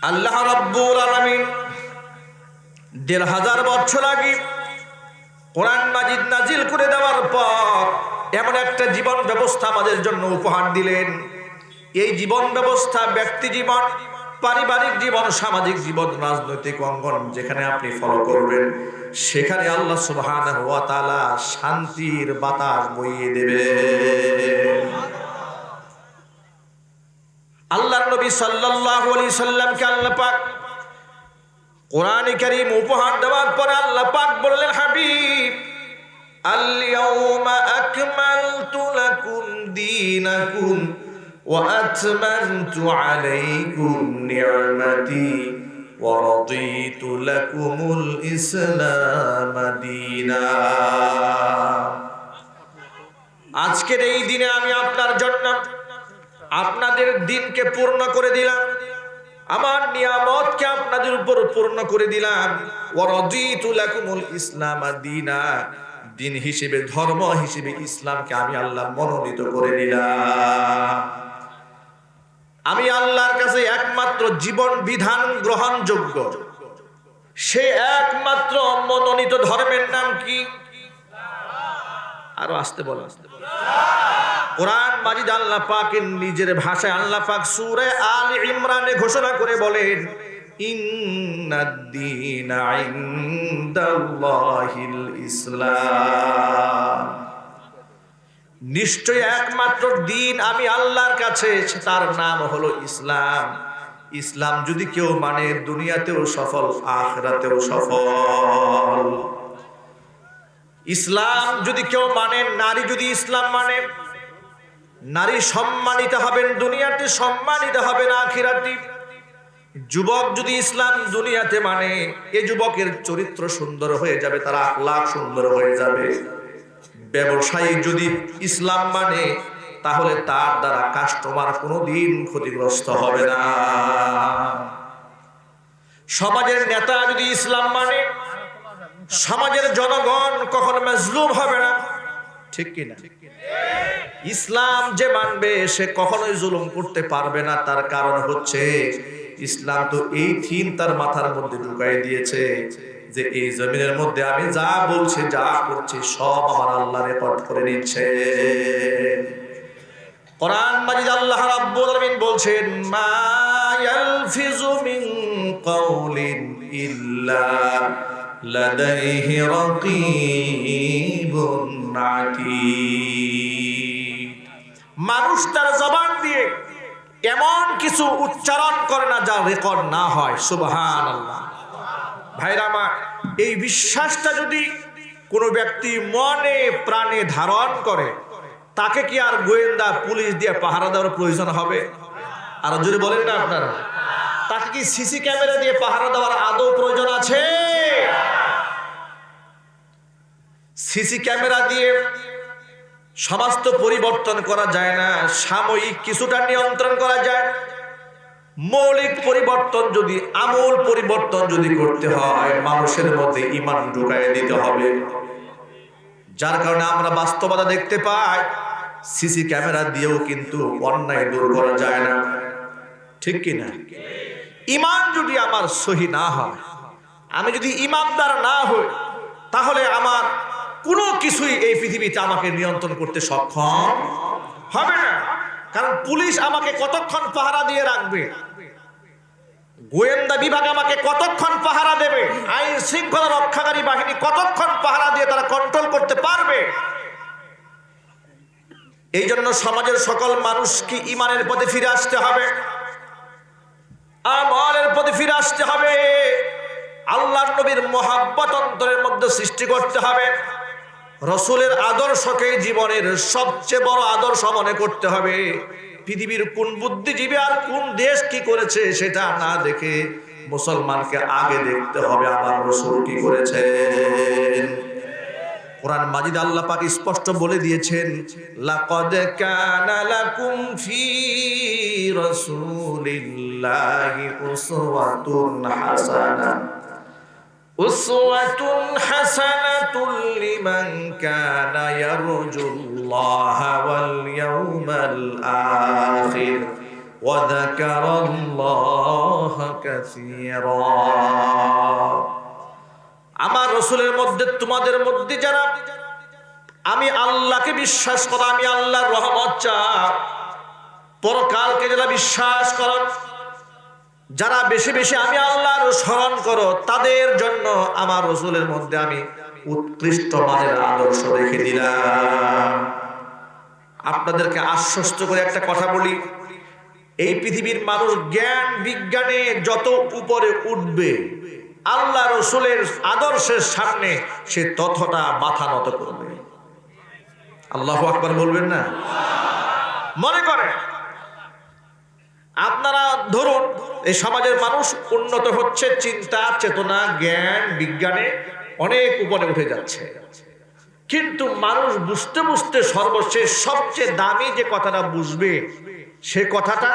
আল্লাহ রাব্বুল আলামিন ১৫০০ বছর আগে কোরআন মাজিদ নাজিল করে দেওয়ার পর এমন একটা জীবন ব্যবস্থা আমাদের জন্য উপহার দিলেন। এই জীবন ব্যবস্থা ব্যক্তি জীবন, পারিবারিক জীবন, সামাজিক জীবন, রাজনৈতিক অঙ্গন যেখানে আপনি ফলো করবেন সেখানে আল্লাহ সুবহানাহু ওয়া তাআলা শান্তির বাতাস বইয়ে দেবেন। আল্লাহর নবী সাল্লাল্লাহু আলাইহি সাল্লামকে আল্লাহ পাক কোরআনে কারীম উপহার দেওয়ার পর আল্লাহ পাক বললেন, হাবিব আল-ইয়াউমা আকমালতু লাকুম দীনাকুম ওয়া আতমামতু আলাইকুম নি'মাতি ওয়া রাদিতু লাকুমুল ইসলাম দীনা। আজকের এই দিনে আমি আপনার জন্য আপনাদের দিনকে পূর্ণ করে দিলাম, আমার নিয়ামতকে আপনাদের উপর পূর্ণ করে দিলাম। ওয়া রাদিতু লাকুমুল ইসলাম দীনা, দিন হিসেবে, ধর্ম হিসেবে ইসলামকে আমি আল্লাহ মনোনীত করে নিলাম। আমি আল্লাহর কাছে একমাত্র জীবন বিধান গ্রহণযোগ্য, সে একমাত্র মনোনীত ধর্মের নাম কি? আরো আসতে বলো, আসতে বলো। কোরআন মাজিদ আল্লাহ পাকের নিজের ভাষায় আল্লাহ পাক সূরা আলে ইমরানে ঘোষণা করে বলেন, ইন্নাদ-দীনা ইনদাল্লাহিল ইসলাম, নিশ্চয় একমাত্র দিন আমি আল্লাহর কাছে, তার নাম হলো ইসলাম। ইসলাম যদি কেউ মানে দুনিয়াতেও সফল, আখিরাতেও সফল। ইসলাম যদি কেউ মানে, নারী যদি ইসলাম মানে, নারী সম্মানিত হবেন দুনিয়াতে, সম্মানিত হবেন আখিরাতে। যুবক যদি ইসলাম দুনিয়াতে মানে, এই যুবকের চরিত্র সুন্দর হয়ে যাবে, তার আখলাক সুন্দর হয়ে যাবে। ব্যবসায়ী যদি ইসলাম মানে, তাহলে তার দ্বারা কাস্টমার কোনোদিন ক্ষতিগ্রস্ত হবে না। সমাজের নেতা যদি ইসলাম মানে, সমাজের জনগণ কখনো মাজলুম হবে না, ঠিক কিনা? ইসলাম যে মানবে সে কখনোই জুলুম করতে পারবে না। তার কারণ হচ্ছে ইসলাম তো এই থিম তার মাথার মধ্যে ঢুকাই দিয়েছে যে এই জমিনের মধ্যে আমি যা বলছি, যা করছি, সব আমার আল্লাহ রেকর্ড করে নিচ্ছে। কোরআন মাজিদ আল্লাহ রাব্বুল আলামিন বলছেন, মা ইয়ালফিজু মিন কাউলিন ইল্লা লাদাইহি রাকীবুন আতীদ। মানুষ তার জবান দিয়ে এমন কিছু উচ্চারণ করে না যা রেকর্ড না হয়। সুবহানাল্লাহ। ভাইরা আমার, এই বিশ্বাসটা যদি কোনো ব্যক্তি মনে প্রাণে ধারণ করে, তাকে কি আর গোয়েন্দা পুলিশ দিয়ে পাহারা দেওয়ার প্রয়োজন হবে? আর যদি বলেন না আপনারা, তাকে কি সিসি ক্যামেরা দিয়ে পাহারা দেওয়ার আদৌ প্রয়োজন আছে? সিসি ক্যামেরা দিয়ে সমাজ তো পরিবর্তন করা যায় না, সাময়িক কিছুটা নিয়ন্ত্রণ করা যায়। মৌলিক পরিবর্তন যদি, আমূল পরিবর্তন যদি করতে হয়, মানুষের মধ্যে ঈমান ঢুকাইয়ে দিতে হবে। যার কারণে আমরা বাস্তবতা দেখতে পাই, সিসি ক্যামেরা দিয়েও কিন্তু অন্যায় দূর করা যায় না, ঠিক কিনা? ঈমান যদি আমার সহি না হয়, আমি যদি ঈমানদার না হই, তাহলে আমার কোনো কিছুই এই পৃথিবীতে আমাকে নিয়ন্ত্রণ করতে সক্ষম হবে না। কারণ পুলিশ আমাকে কতক্ষণ পাহারা দিয়ে রাখবে, গোয়েন্দা বিভাগ আমাকে কতক্ষণ পাহারা দেবে, আইন শৃঙ্খলা রক্ষাকারী বাহিনী কতক্ষণ পাহারা দিয়ে তারা কন্ট্রোল করতে পারবে? এই জন্য সমাজের সকল মানুষকে ঈমানের পথে ফিরে আসতে হবে, আমলের পথে ফিরে আসতে হবে, আল্লাহর নবীর মহাব্বত অন্তরের মধ্যে সৃষ্টি করতে হবে, রাসূলের আদর্শকে জীবনের সবচেয়ে বড় আদর্শ মনে করতে হবে। পৃথিবীর কোন বুদ্ধিজীবী আর কোন দেশ কি করেছে সেটা না দেখে মুসলমানকে আগে দেখতে হবে আমার রাসূল কি করেছেন। কোরআন মাজিদ আল্লাহ পাক স্পষ্ট বলে দিয়েছেন, লাকাদ কানা লাকুম ফি রাসূলিল্লাহি উসওয়াতুন হাসানাহ, উসওয়াতুন হাসানাতুল লিমান কানা ইয়ারজুল্লাহা ওয়াল ইয়াউমাল আখির ওয়াযাকারাল্লাহা কাসীরা। আমার রাসূলের মধ্যে, তোমাদের মধ্যে যারা আমি আল্লাহকে বিশ্বাস করো, আমি আল্লাহর রহমত চাও, পরকালকে যারা বিশ্বাস করো, যারা বেশি বেশি আমি আল্লাহর স্মরণ করো, তাদের জন্য আমার রাসূলের মধ্যে আমি উৎকৃষ্ট মানের আদর্শ রেখে দিলাম। আপনাদেরকে আশ্বস্ত করে একটা কথা বলি, এই পৃথিবীর মানুষ জ্ঞান বিজ্ঞানে যত উপরে উঠবে, আল্লাহ রাসূলের আদর্শের সামনে সে ততটা মাথা নত করবে। আল্লাহু আকবার বলবেন না? মনে করেন আপনারা ধরুন এই সমাজের মানুষ উন্নত হচ্ছে, চিন্তা চেতনা জ্ঞান বিজ্ঞানে অনেক উপরে উঠে যাচ্ছে, কিন্তু মানুষ বুঝতে বুঝতে সর্বশেষ সবচেয়ে দামি যে কথাটা বুঝবে, সে কথাটা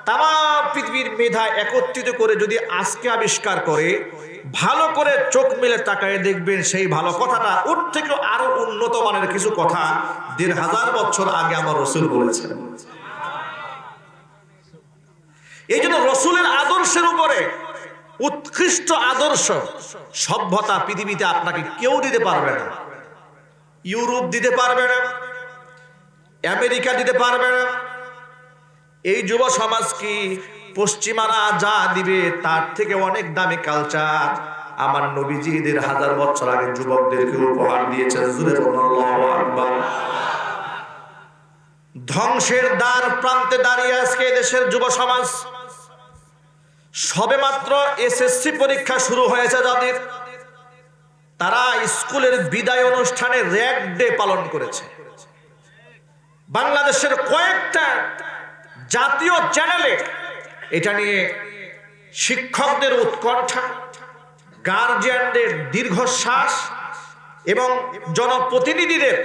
তামাম পৃথিবীর মেধা একত্রিত করে যদি আজকে আবিষ্কার করে, ভালো করে চোখ মেলে তাকায় দেখবেন সেই ভালো কথাটা ওর থেকে আরো উন্নত মানের কিছু কথা ১৫০০ বছর আগে আমার রাসূল বলেছেন। এই জন্য রাসূলের আদর্শের উপরে উৎকৃষ্ট আদর্শ সভ্যতা পৃথিবীতে আপনাকে কেউ দিতে পারবে না। ইউরোপ দিতে পারবে না, আমেরিকা দিতে পারবে না। এই যুব সমাজ কি পশ্চিমারা যা দিবে তার থেকে অনেক দামি কালচার আমার নবীজি ১৫০০ বছর আগে যুবকদেরকে উপহার দিয়েছেন। আল্লাহু আকবার। ধ্বংসের দ্বার প্রান্তে দাঁড়িয়ে আজকে দেশের যুব সমাজ। সবেমাত্র এসএসসি পরীক্ষা শুরু হয়েছে যাদের, তারা স্কুলের বিদায় অনুষ্ঠানে র্যাগ ডে পালন করেছে। বাংলাদেশের কয়েকটা জাতীয় চ্যানেলে এটা নিয়ে শিক্ষকদের উৎকণ্ঠা, গার্জিয়ানদের দীর্ঘশ্বাস এবং জনপ্রতিনিধিদের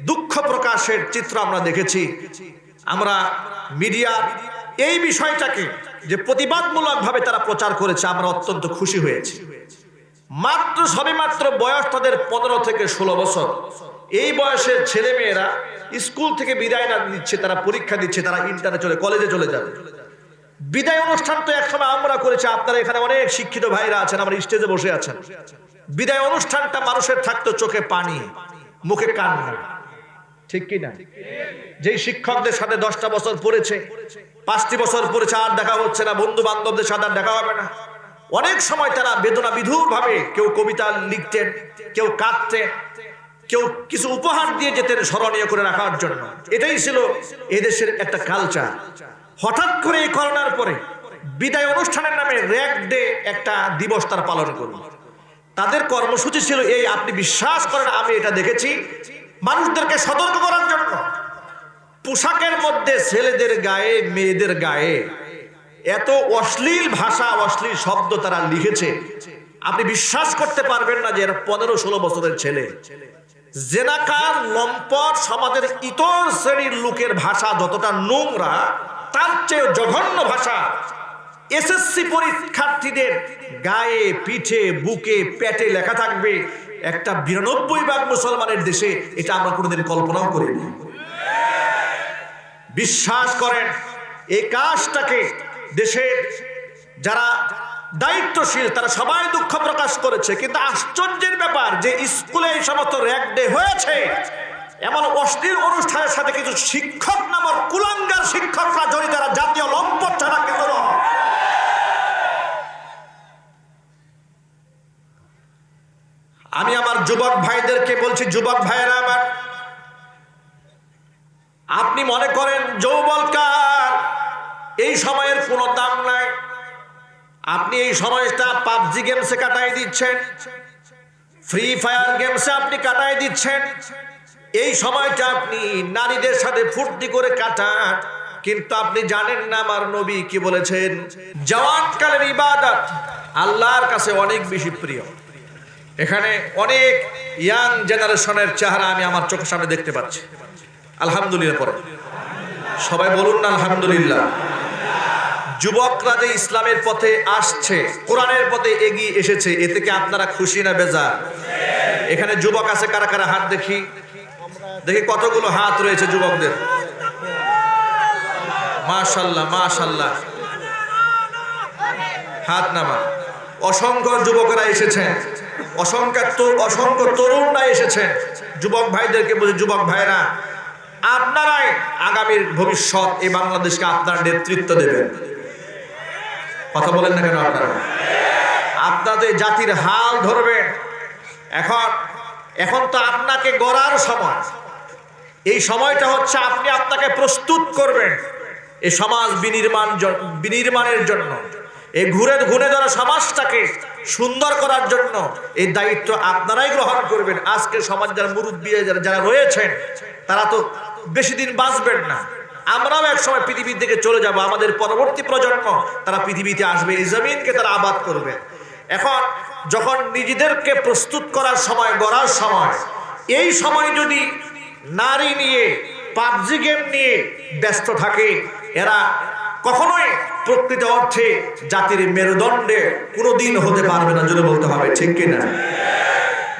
দুঃখ প্রকাশের চিত্র আমরা দেখেছি। আমরা মিডিয়ার এই বিষয়টাকে যে প্রতিবাদমূলকভাবে তারা প্রচার করেছে, আমরা অত্যন্ত খুশি হয়েছি। সবেমাত্র বয়স তাদের ১৫ থেকে ১৬ বছর। এই বয়সের ছেলে মেয়েরা স্কুল থেকে বিদায় না নিচ্ছে, তারা পরীক্ষা দিচ্ছে, তারা ইন্টারে চলে কলেজে চলে যাবে। বিদায় অনুষ্ঠান তো একসময় আমরা করেছি, আপনারা এখানে অনেক শিক্ষিত ভাইরা আছেন, আমরা স্টেজে বসে আছেন। বিদায় অনুষ্ঠানটা মানুষের থাকতো চোখে পানি, মুখে কান্না, ঠিক কি না? যেই শিক্ষকদের সাথে 10টা বছর পড়েছে, 5টি বছর পড়েছে, আর দেখা হচ্ছে না, বন্ধু বান্ধবদের সাথে আর দেখা হবে না। অনেক সময় তারা বেদনা বিধুর ভাবে কেউ কবিতা লিখতেন, কেউ কাঁদতেন, কেউ কিছু উপহার দিয়ে যেতেন স্মরণীয় করে রাখার জন্য। এটাই ছিল এদেশের একটা কালচার। হঠাৎ করে এই করোনার পরে বিদায় অনুষ্ঠানের নামে র্যাগ ডে একটা দিবস তারা পালন করল। তাদের কর্মসূচি ছিল এই, আপনি বিশ্বাস করেন আমি এটা দেখেছি, মানুষদেরকে সতর্ক করার জন্য পোশাকের মধ্যে ছেলেদের গায়ে মেয়েদের গায়ে এত অশ্লীল ভাষা অশ্লীল শব্দ তারা লিখেছে, আপনি বিশ্বাস করতে পারবেন না যে এরা ১৫-১৬ বছরের ছেলে। জেনাকার লম্পট সমাজের ইতর শ্রেণীর লোকের ভাষা যতটা নোংরা, তার চেয়ে জঘন্য ভাষা এসএসসি পরীক্ষার্থীদের গায়ে পিঠে বুকে পেটে লেখা থাকবে। একটা ৯২% মুসলমানের দেশে এটা আমরা কোনোদিন কল্পনাও করিনি। বিশ্বাস করেন এই কাজটাকে দেশের যারা দায়িত্বশীল তারা সবাই দুঃখ প্রকাশ করেছে, কিন্তু আশ্চর্যের ব্যাপার যে স্কুলে এই সমস্ত র্যাগ ডে হয়েছে, এমন অশ্লীল অনুষ্ঠানের সাথে কিছু শিক্ষক নামক কুলাঙ্গার শিক্ষকরা জড়িত, তারা জাতীয় লম্পট ছাড়া কিছু নয়। আমি আমার যুবক ভাইদেরকে বলছি, যুবক ভাইয়েরা আমার, আপনি মনে করেন যৌবনকাল, এই সময়ের কোনো দাম নাই। আপনি এই সময়টা পাবজি গেমসে কাটাই দিচ্ছেন, ফ্রি ফায়ার গেমসে আপনি কাটাই দিচ্ছেন, এই সময়টা আপনি নারীদের সাথে ফুর্তি করে কাটান, কিন্তু আপনি জানেন না আমার নবী কি বলেছেন, জওয়ানকালের ইবাদত আল্লাহর কাছে অনেক বেশি প্রিয়। এখানে অনেক ইয়াং জেনারেশনের চেহারা আমি আমার চোখের সামনে দেখতে পাচ্ছি। আলহামদুলিল্লাহ পড়ে সবাই বলুন না আলহামদুলিল্লাহ। যুবকরা যে ইসলামের পথে আসছে, কোরআনের পথে এগিয়ে এসেছে, এ থেকে আপনারা খুশি না বেজার? এখানে যুবক আছে কারা কারা? হাত দেখি, দেখি কতগুলো হাত রয়েছে যুবকদের। মাশাআল্লাহ মাশাআল্লাহ, হাত নামা। অসংখ্য যুবকরা এসেছেন, অসংখ্য তরুণরা এসেছেন। যুবক ভাইদেরকে বলি, যুবক ভাইরা আপনারাই আগামীর ভবিষ্যৎ এই বাংলাদেশকে আপনার নেতৃত্ব দেবেন। কথা বলেন না কেন? আপনাদের জাতির হাল ধরবেন। এখন তো আপনাকে গড়ার সময়। এই সময়টা হচ্ছে আপনি আপনাকে প্রস্তুত করবেন এই সমাজ বিনির্মাণের জন্য, এই ঘুরে ধরা সমাজটাকে সুন্দর করার জন্য। এই দায়িত্ব আপনারাই গ্রহণ করবেন। আজকে সমাজ যারা মুরব্বী যারা রয়েছেন তারা তো বেশি দিন বাঁচবেন না। আমরাও এক সময় পৃথিবী থেকে চলে যাব। আমাদের পরবর্তী প্রজন্ম তারা পৃথিবীতে আসবে, এই জমিনকে তারা আবাদ করবে। এখন যখন নিজেদেরকে প্রস্তুত করার সময়, গড়ার সময়, এই সময় যদি নারী নিয়ে, পাবজি গেম নিয়ে ব্যস্ত থাকে, এরা কখনোই প্রকৃত অর্থে জাতির মেরুদণ্ডে কোনোদিন হতে পারবে না। জোরে বলতে হবে, ঠিক কিনা?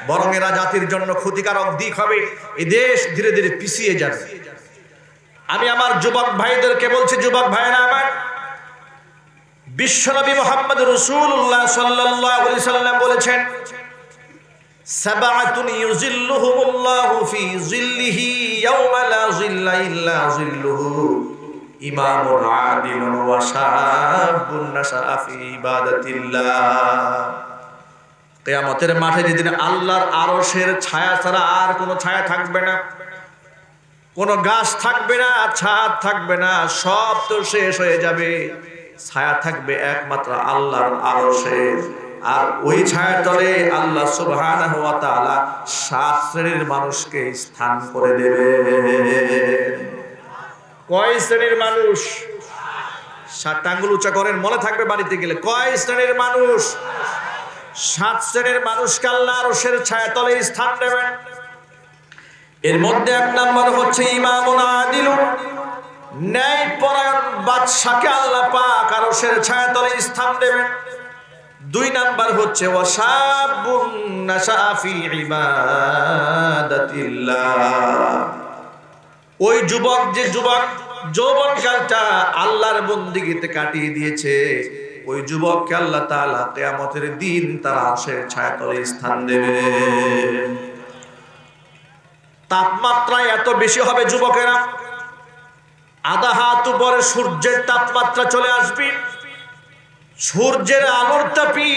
বরং এরা জাতির জন্য ক্ষতিকারক দিক হবে। এই দেশ ধীরে ধীরে পিছিয়ে যাবে। আমি আমার যুবক ভাইদেরকে বলছি, যুবক ভাইরা আমার, বিশ্বনবী মুহাম্মদ রাসূলুল্লাহ সাল্লাল্লাহু আলাইহি সাল্লাম বলেছেন, সাবআতুন ইউজিল্লুহুমুল্লাহু ফি জিল্লিহি ইয়াওমা লা জিল্লা ইল্লা জিল্লুহু, ইমামুন আদিলুন ওয়া শাবুন নাশাআ ফি ইবাদাতিল্লাহ। কিয়ামতের মাঠে যেদিন আল্লাহর আরশের ছায়া ছাড়া আর কোনো ছায়া থাকবে না, কোনো গাছ থাকবে না, ছাদ থাকবে না, সব তো শেষ হয়ে যাবে। ছায়া থাকবে একমাত্র আল্লাহর আরশের। আর ওই ছায়ার তলে আল্লাহ সুবহানাহু ওয়া তাআলা 7 শ্রেণীর মানুষকে স্থান করে দেবে। কয় শ্রেণীর মানুষ? 7 আঙ্গুল উঁচা করেন, মনে থাকবে বাড়িতে গেলে। কয় শ্রেণীর মানুষ? 7 শ্রেণীর মানুষকে আল্লাহ আরশের ছায়া তলে স্থান দেবেন। এর মধ্যে 1 নম্বর হচ্ছে ইমামুন আদিলুন, ন্যায়পরায়ণ বাদশাকে আল্লাহ পাক আরশের ছায়াতলে স্থান দেবেন। 2 নাম্বার হচ্ছে ওয়াশাবুন নাশাআ ফি ইবাদাতিল্লাহ, ওই যুবক যে যৌবনকালটা আল্লাহর বন্দেগীতে কাটিয়ে দিয়েছে, ওই যুবককে আল্লাহ তাআলা কিয়ামতের দিন তার আরশের ছায়াতলে স্থান দেবে। তাপমাত্রা এত বেশি হবে যুবকেরা, আধা হাত উপরে সূর্যের তাপমাত্রা চলে আসবে। সূর্যের আলোর তাপে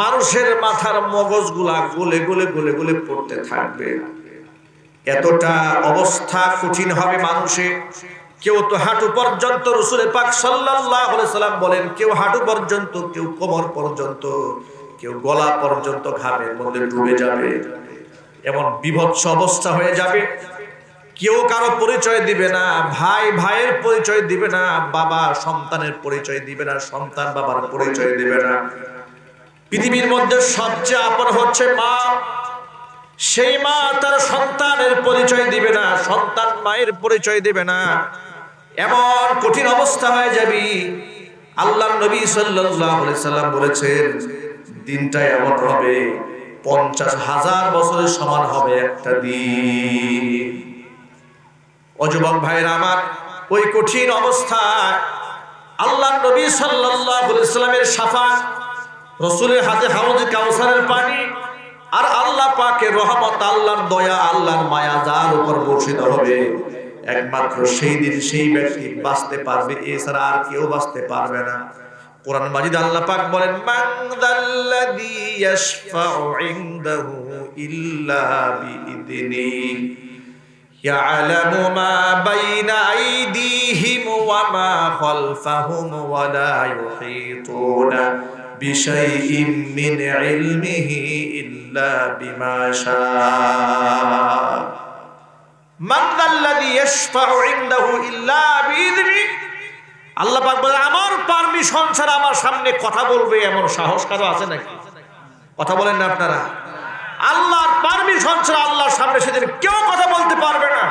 মানুষের মাথার মগজগুলা গলে গলে গলে গলে পড়তে থাকবে। এতটা অবস্থা কঠিন হবে মানুষের। কেউ তো হাঁটু পর্যন্ত, রাসূল পাক সাল্লাল্লাহু আলাইহি সাল্লাম বলেন, কেউ হাঁটু পর্যন্ত, কেউ কোমর পর্যন্ত, কেউ গলা পর্যন্ত ঘামের মধ্যে ডুবে যাবে। এমন বিভৎস অবস্থা হয়ে যাবে। কেউ কারো পরিচয় দিবে না, ভাই ভাইয়ের পরিচয় দিবে না, বাবা সন্তানের পরিচয় দিবে না, সন্তান বাবার পরিচয় দিবে না। পৃথিবীর মধ্যে সবচেয়ে আপন হচ্ছে মা। সেই মা তার সন্তানের পরিচয় দিবে না, সন্তান মায়ের পরিচয় দিবে না। এমন কঠিন অবস্থা হয়ে যাবে। আল্লাহর নবী সাল্লাল্লাহু আলাইহি সাল্লাম বলেছেন, দিনটা এমন হবে 50,000 বছরের সমান হবে একটা দিন। ও যুবক ভাইরা আমার, ওই কঠিন অবস্থায় আল্লাহর নবী সাল্লাল্লাহু আলাইহি সাল্লামের শাফাআত, রাসূলের হাতে হাউজে কাউসারের পানি, আর আল্লাহ পাকের রহমত, আল্লাহর দয়া, আল্লাহর মায়া যার উপর বর্ষিত হবে, একমাত্র সেই দিন সেই ব্যক্তি বাঁচতে পারবে, এছাড়া আর কেউ বাঁচতে পারবে না। কোরআন মাজিদ আল্লাহ পাক বলেন, মান যাল্লাযী ইয়াশফাউ ইনদাহু ইল্লা বিইذনি ইয়ালামু মা বাইনা আইদিহিম ওয়া মা খালফাহুম ওয়া লা ইউহীতুনা বিশাইইন মিন ইলমিহি ইল্লা বিমা শাআ। মান যাল্লাযী ইয়াশফাউ ইনদাহু ইল্লা বিইذনি, আল্লাহ পাক বলে, আমার পারমিশন ছাড়া আমার সামনে কথা বলবে এমন সাহস কারো আছে নাকি? কথা বলেন না আপনারা? আল্লাহর পারমিশন ছাড়া আল্লাহর সামনে সেদিন কেউ কথা বলতে পারবে না।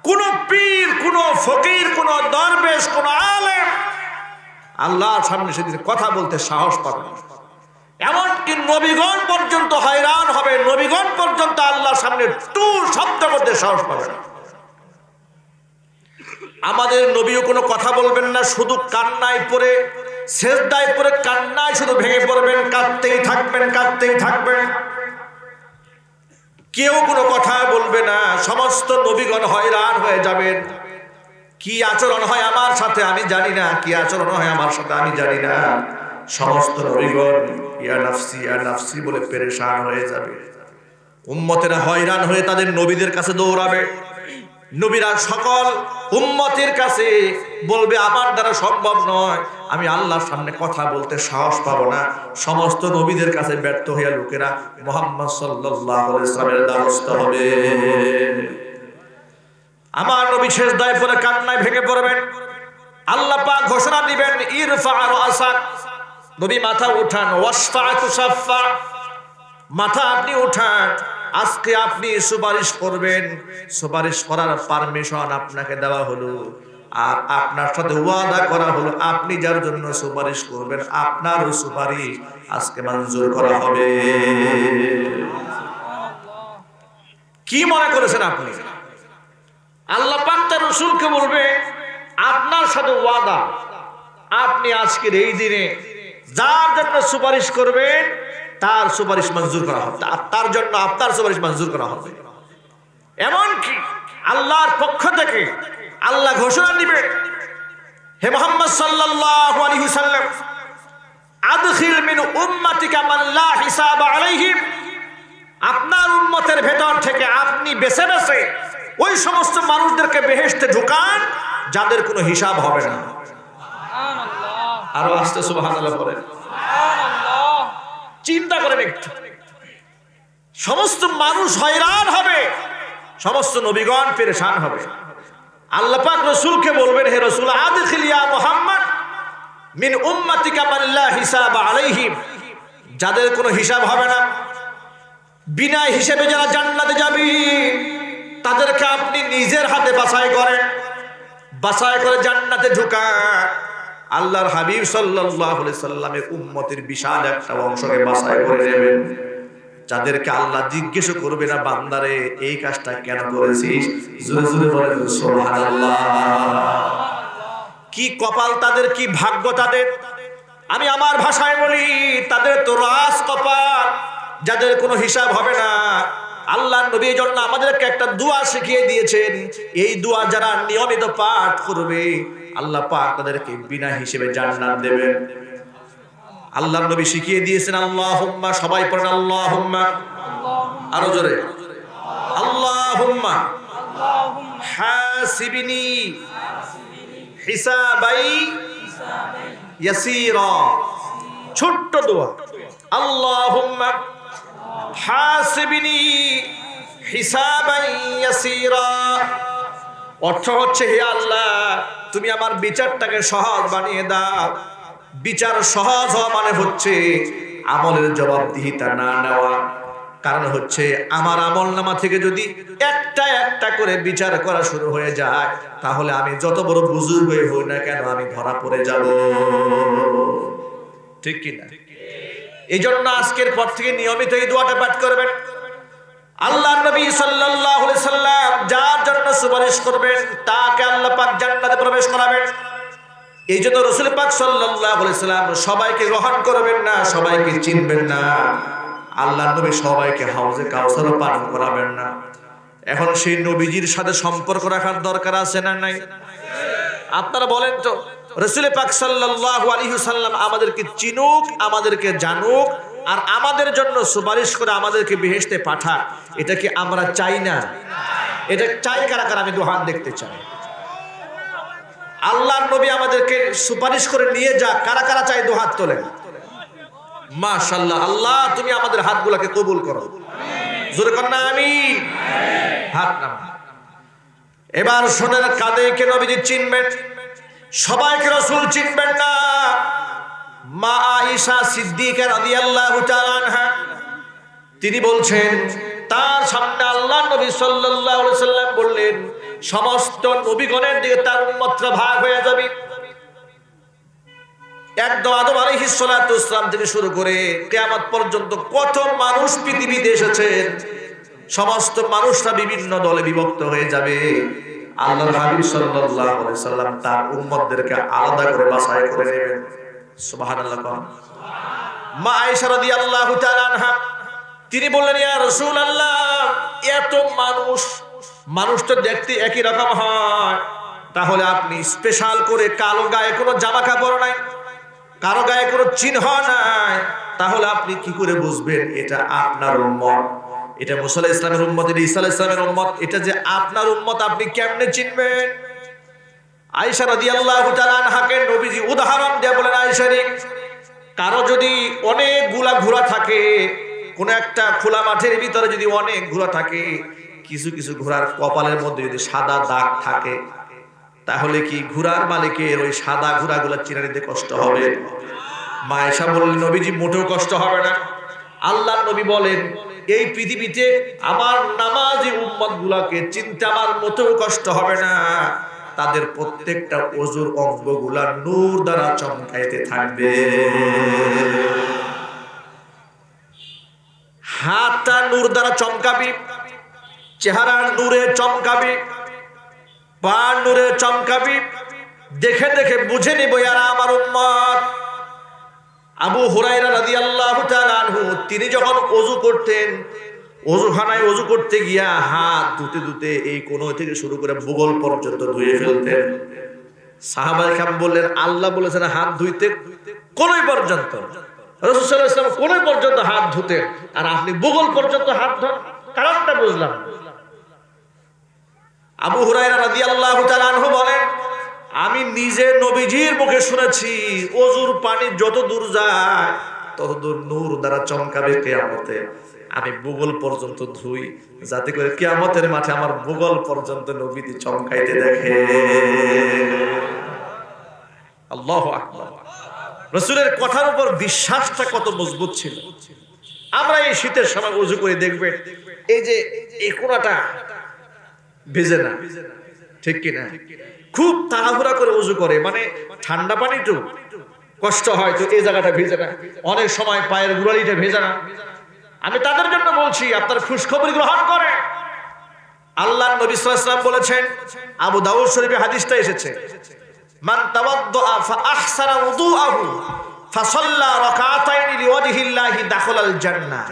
কোন পীর, কোন ফকির, কোন দরবেশ, কোন আলেম আল্লাহর সামনে সেদিন কথা বলতে সাহস পাবে না। এমনকি নবীগণ পর্যন্ত হয়রান হবে, নবীগণ পর্যন্ত আল্লাহর সামনে টু শব্দ করতে সাহস পাবে না। আমাদের নবীও কোনো কথা বলবেন না, শুধু কান্নায় পড়ে, সেজদায় পড়ে কান্নায় শুধু ভেঙে পড়বেন, কাঁদতেই থাকবেন, কাঁদতেই থাকবেন, কেউ কোনো কথা বলবে না। সমস্ত নবীগণ হয়রান হয়ে যাবেন, কি আচরণ হয় আমার সাথে আমি জানি না, কি আচরণ হয় আমার সাথে আমি জানি না। সমস্ত নবীগণ ইয়া নাফসি বলে পেরেশান হয়ে যাবে। উম্মতেরা হয়রান হয়ে তাদের নবীদের কাছে দৌড়াবে। নবীরা সকল উম্মতের কাছে বলবে আমার দ্বারা সম্ভব নয়, আমি আল্লাহর সামনে কথা বলতে সাহস পাবো না। সমস্ত নবীদের কাছে ব্যর্থ হইয়া লোকেরা মুহাম্মদ সাল্লাল্লাহু আলাইহি ওয়াসাল্লামের দ্বারস্থ হবে। আমার নবী সেজদায় পড়ে কান্নায় ভেঙে পড়বেন। আল্লাহ পাক ঘোষণা দিবেন ইরফা রাসাক, নবী মাথা উঠান, ওয়াশফা তুশাফা, মাথা আপনি উঠান, আজকে আপনি সুপারিশ করবেন। সুপারিশ করার পারমিশন আপনাকে দেওয়া হলো, আর আপনার সাথে ওয়াদা করা হলো আপনি যার জন্য সুপারিশ করবেন আপনারও সুপারিশ আজকে মঞ্জুর করা হবে। কি মনে করেছেন আপনি? আল্লাহ পাক তার রাসূলকে বলবে আপনার সাথে ওয়াদা, আপনি আজকের এই দিনে যার জন্য সুপারিশ করবেন তার সুপারিশ মঞ্জুর করা হবে, তার জন্য আপনার সুপারিশ মঞ্জুর করা হবে। এমনকি আল্লাহর পক্ষ থেকে আল্লাহ ঘোষণা দিবেন, হে মুহাম্মদ সাল্লাল্লাহু আলাইহি ওয়াসাল্লাম, আদখিল মিন উম্মাতিকা মান লা হিসাব আলাইহিম, আপনার উম্মতের ভেতর থেকে আপনি বেছে বেছে ওই সমস্ত মানুষদেরকে বেহেশতে ঢুকান যাদের কোনো হিসাব হবে না। সুবহানাল্লাহ, আরো আস্তে সুবহানাল্লাহ বলেন। সুবহানাল্লাহ, চিন্তা করেন একটু, সমস্ত মানুষ হয়রান হবে, সমস্ত নবীগণ পেরেশান হবে। আল্লাহ পাক রাসূলকে বলবেন, হে রাসূল আদখিল ইয়া মুহাম্মদ মিন উম্মাতিকা মান লা হিসাব আলাইহিম, যাদের কোনো হিসাব হবে না, বিনা হিসেবে যারা জান্নাতে যাবে তাদেরকে আপনি নিজের হাতে বাছাই করেন, বাছাই করে জান্নাতে ঢুকান। আল্লাহর হাবিব সাল্লাল্লাহু আলাইহি সাল্লামের উম্মতের বিশাল একটা অংশকে বাছাই করে নেবেন, যাদেরকে আল্লাহ জিজ্ঞেস করবে না বান্দারে এই কাজটা কেন করেছিস। জোরে জোরে বলেন সুবহানাল্লাহ। কি কপাল তাদের, কি ভাগ্য তাদের। আমি আমার ভাষায় বলি, তাদের তো রাস কপাল, যাদের কোনো হিসাব হবে না। আল্লাহ নবী জন্য আমাদেরকে একটা দোয়া শিখিয়ে দিয়েছেন, এই দোয়া যারা নিয়মিত পাঠ করবে আল্লাহ পাক তাদেরকে বিনা হিসেবে জান্নাত দেবেন। আল্লাহ নবী শিখিয়ে দিয়েছেন আল্লাহুম্মা, সবাই পড়েন আল্লাহুম্মা, আরো জোরে আল্লাহুম্মা হাসিবনি হিসাবাই ইয়াসীরা। ছোট্ট দোয়া, আল্লাহুম্মা হাসিবনি হিসাবান ইয়াসীরা। অর্থ হচ্ছে, হে আল্লাহ তুমি আমার বিচারটাকে সহজ বানিয়ে দাও। বিচার সহজ হওয়া মানে হচ্ছে আমলের জবাবদিহিতা না নেওয়া। কারণ হচ্ছে আমার আমলনামা থেকে যদি একটা একটা করে বিচার করা শুরু হয়ে যায় তাহলে আমি যত বড় বুজুর্গ হই না কেন আমি ধরা পড়ে যাব, ঠিক কি না? এই জন্য আজকের পর থেকে নিয়মিত এই দোয়াটা পাঠ করবেন। আল্লাহর নবী সাল্লাল্লাহু আলাইহি সাল্লাম যার জন্য সুপারিশ করবেন তাকে আল্লাহ পাক জান্নাতে প্রবেশ করাবেন। এই জন্য রাসূল পাক সাল্লাল্লাহু আলাইহি সাল্লাম সবাইকে গ্রহণ করবেন না, সবাইকে চিনবেন না। আল্লাহর নবী সবাইকে হাউজে কাউসারও পান করাবেন না। এখন সেই নবীজির সাথে সম্পর্ক রাখার দরকার আছে না নাই? আপনারা বলেন তো, রাসূল পাক সাল্লাল্লাহু আলাইহি সাল্লাম আমাদেরকে চিনুক, আমাদেরকে জানুক, আর আমাদের জন্য সুপারিশ করে আমাদেরকে বেহেশতে পাঠাক, এটা কি আমরা চাই না? এটা চাই কারা কারা? আমি দুহাত দেখতে চাই। আল্লাহর নবী আমাদেরকে সুপারিশ করে নিয়ে যাক, কারা কারা চাই? দুহাত তোলেন। মাশাআল্লাহ, আল্লাহ তুমি আমাদের হাতগুলোকে কবুল করো, জোরে কর না আমিন। হাত নামান। এবার শোনেন, কাদেরকে নবীজি চিনবেন? সবাইকে রাসূল চিনবেন না। মা আয়েশা সিদ্দিকা রাদিয়াল্লাহু তাআলা আনহা তিনি বলছেন, তার সামনে আল্লাহর নবী সাল্লাল্লাহু আলাইহি সাল্লাম বললেন সমস্ত নবীগণের দিকে তার উম্মতরা ভাগ হয়ে যাবে। একদম আদম আলাইহিস সালাতু ওয়াস সালাম থেকে শুরু করে কিয়ামত পর্যন্ত কত মানুষ পৃথিবীতে এসেছেন, সমস্ত মানুষরা বিভিন্ন দলে বিভক্ত হয়ে যাবে। আল্লাহর হাবিব সাল্লাল্লাহু আলাইহি ওয়াসাল্লাম তার উম্মতদেরকে আলাদা করে বাছাই করে নেবেন। সুবহানাল্লাহ। মা আয়েশা রাদিয়াল্লাহু তাআলা আনহা তিনি বললেন, ইয়া রাসূলুল্লাহ, এত মানুষ তো দেখতে একই রকম হয়, তাহলে আপনি স্পেশাল করে কালো গায়ে কোনো জামা কাপড় নাই, কারো গায়ে কোনো চিহ্ন নাই, তাহলে আপনি কি করে বুঝবেন এটা আপনার উম্মত, এটা মুসা আলাইহিস সালামের উম্মত, এটা ঈসা আলাইহিস সালামের উম্মত, এটা যে আপনার উম্মত আপনি কেমনে চিনবেন? আয়েশা রাদিয়াল্লাহু তাআলা আনহাকে নবীজি উদাহরণ দিয়ে বলেন, আয়েশা রে, কারো যদি অনেকগুলা ঘোড়া থাকে, কোন একটা খোলা মাঠের ভিতরে যদি অনেক ঘোড়া থাকে, কিছু কিছু ঘোড়ার কপালের মধ্যে যদি সাদা দাগ থাকে, তাহলে কি ঘোড়ার মালিকের ওই সাদা ঘোড়াগুলো চিনে নিতে কষ্ট হবে? মা আয়েশা বললেন, নবীজি মোটেও কষ্ট হবে না। আল্লাহর নবী বলেন, এই পৃথিবীতে আমার নামাজি উম্মত গুলাকে চিনতে আমার মোটেও কষ্ট হবে না, তাদের প্রত্যেকটা ওযুর অঙ্গগুলা নূর দ্বারা চমকাইতে থাকবে। হাতটা নূর দ্বারা চমকাবে, চেহারা নূরে চমকাবে, পা নূরে চমকাবে, দেখে দেখে বুঝে নিব এরা আমার উম্মত। আবু হুরায়রা রাদিয়াল্লাহু তাআলা আনহু তিনি যখন ওযু করতেন, ওযুখানায় ওযু করতে গিয়া হাত ধুতে ধুতে এই কোণ থেকে শুরু করে বুগল পর্যন্ত ধুয়ে ফেলতেন। সাহাবায়ে কেরাম বললেন, আল্লাহ বলেছেন হাত ধুইতে কোণ পর্যন্ত, রাসূল সাল্লাল্লাহু আলাইহি ওয়াসাল্লাম কোণ পর্যন্ত হাত ধুতেন, আর আপনি বুগল পর্যন্ত হাত ধোন, কারণটা বুঝলাম। আবু হুরায়রা রাদিয়াল্লাহু তাআলা আনহু বলেন, আমি নিজে নবীজির মুখে শুনেছি, ওযুর পানি যত দূর যায় তত দূর নূর দ্বারা চমকাবে কিয়ামতে। আমি বুগল পর্যন্ত ধুই, যাতে করে কিয়ামতের মাঠে আমার বুগল পর্যন্ত নবীজি চমকাইতে দেখে। আল্লাহু আকবার। রাসূলের কথার উপর বিশ্বাসটা কত মজবুত ছিল। আমরা এই শীতের সময় ওযু করে দেখবেন, এই যে এই কোণাটা ভিজে না, ঠিক কিনা? খুব তাড়াহুড়া করে ওযু করে, মানে ঠান্ডা পানি তো কষ্ট হয়, তো এই জায়গাটা ভিজে না, অনেক সময় পায়ের গোড়ালিটা ভেজে না। আমি তাদের জন্য বলছি, আপনার খুশখবরি গ্রহণ করে। আল্লাহর নবী সাল্লাল্লাহু আলাইহি ওয়াসাল্লাম বলেছেন, আবু দাউদ শরীফে হাদিসটা এসেছে, মান তাওয়াদ্দা ফা আহসানা উযুআহু ফাসাল্লা রাকাতাইনি লিওয়াজহিল্লাহি দাখালাল জান্নাহ।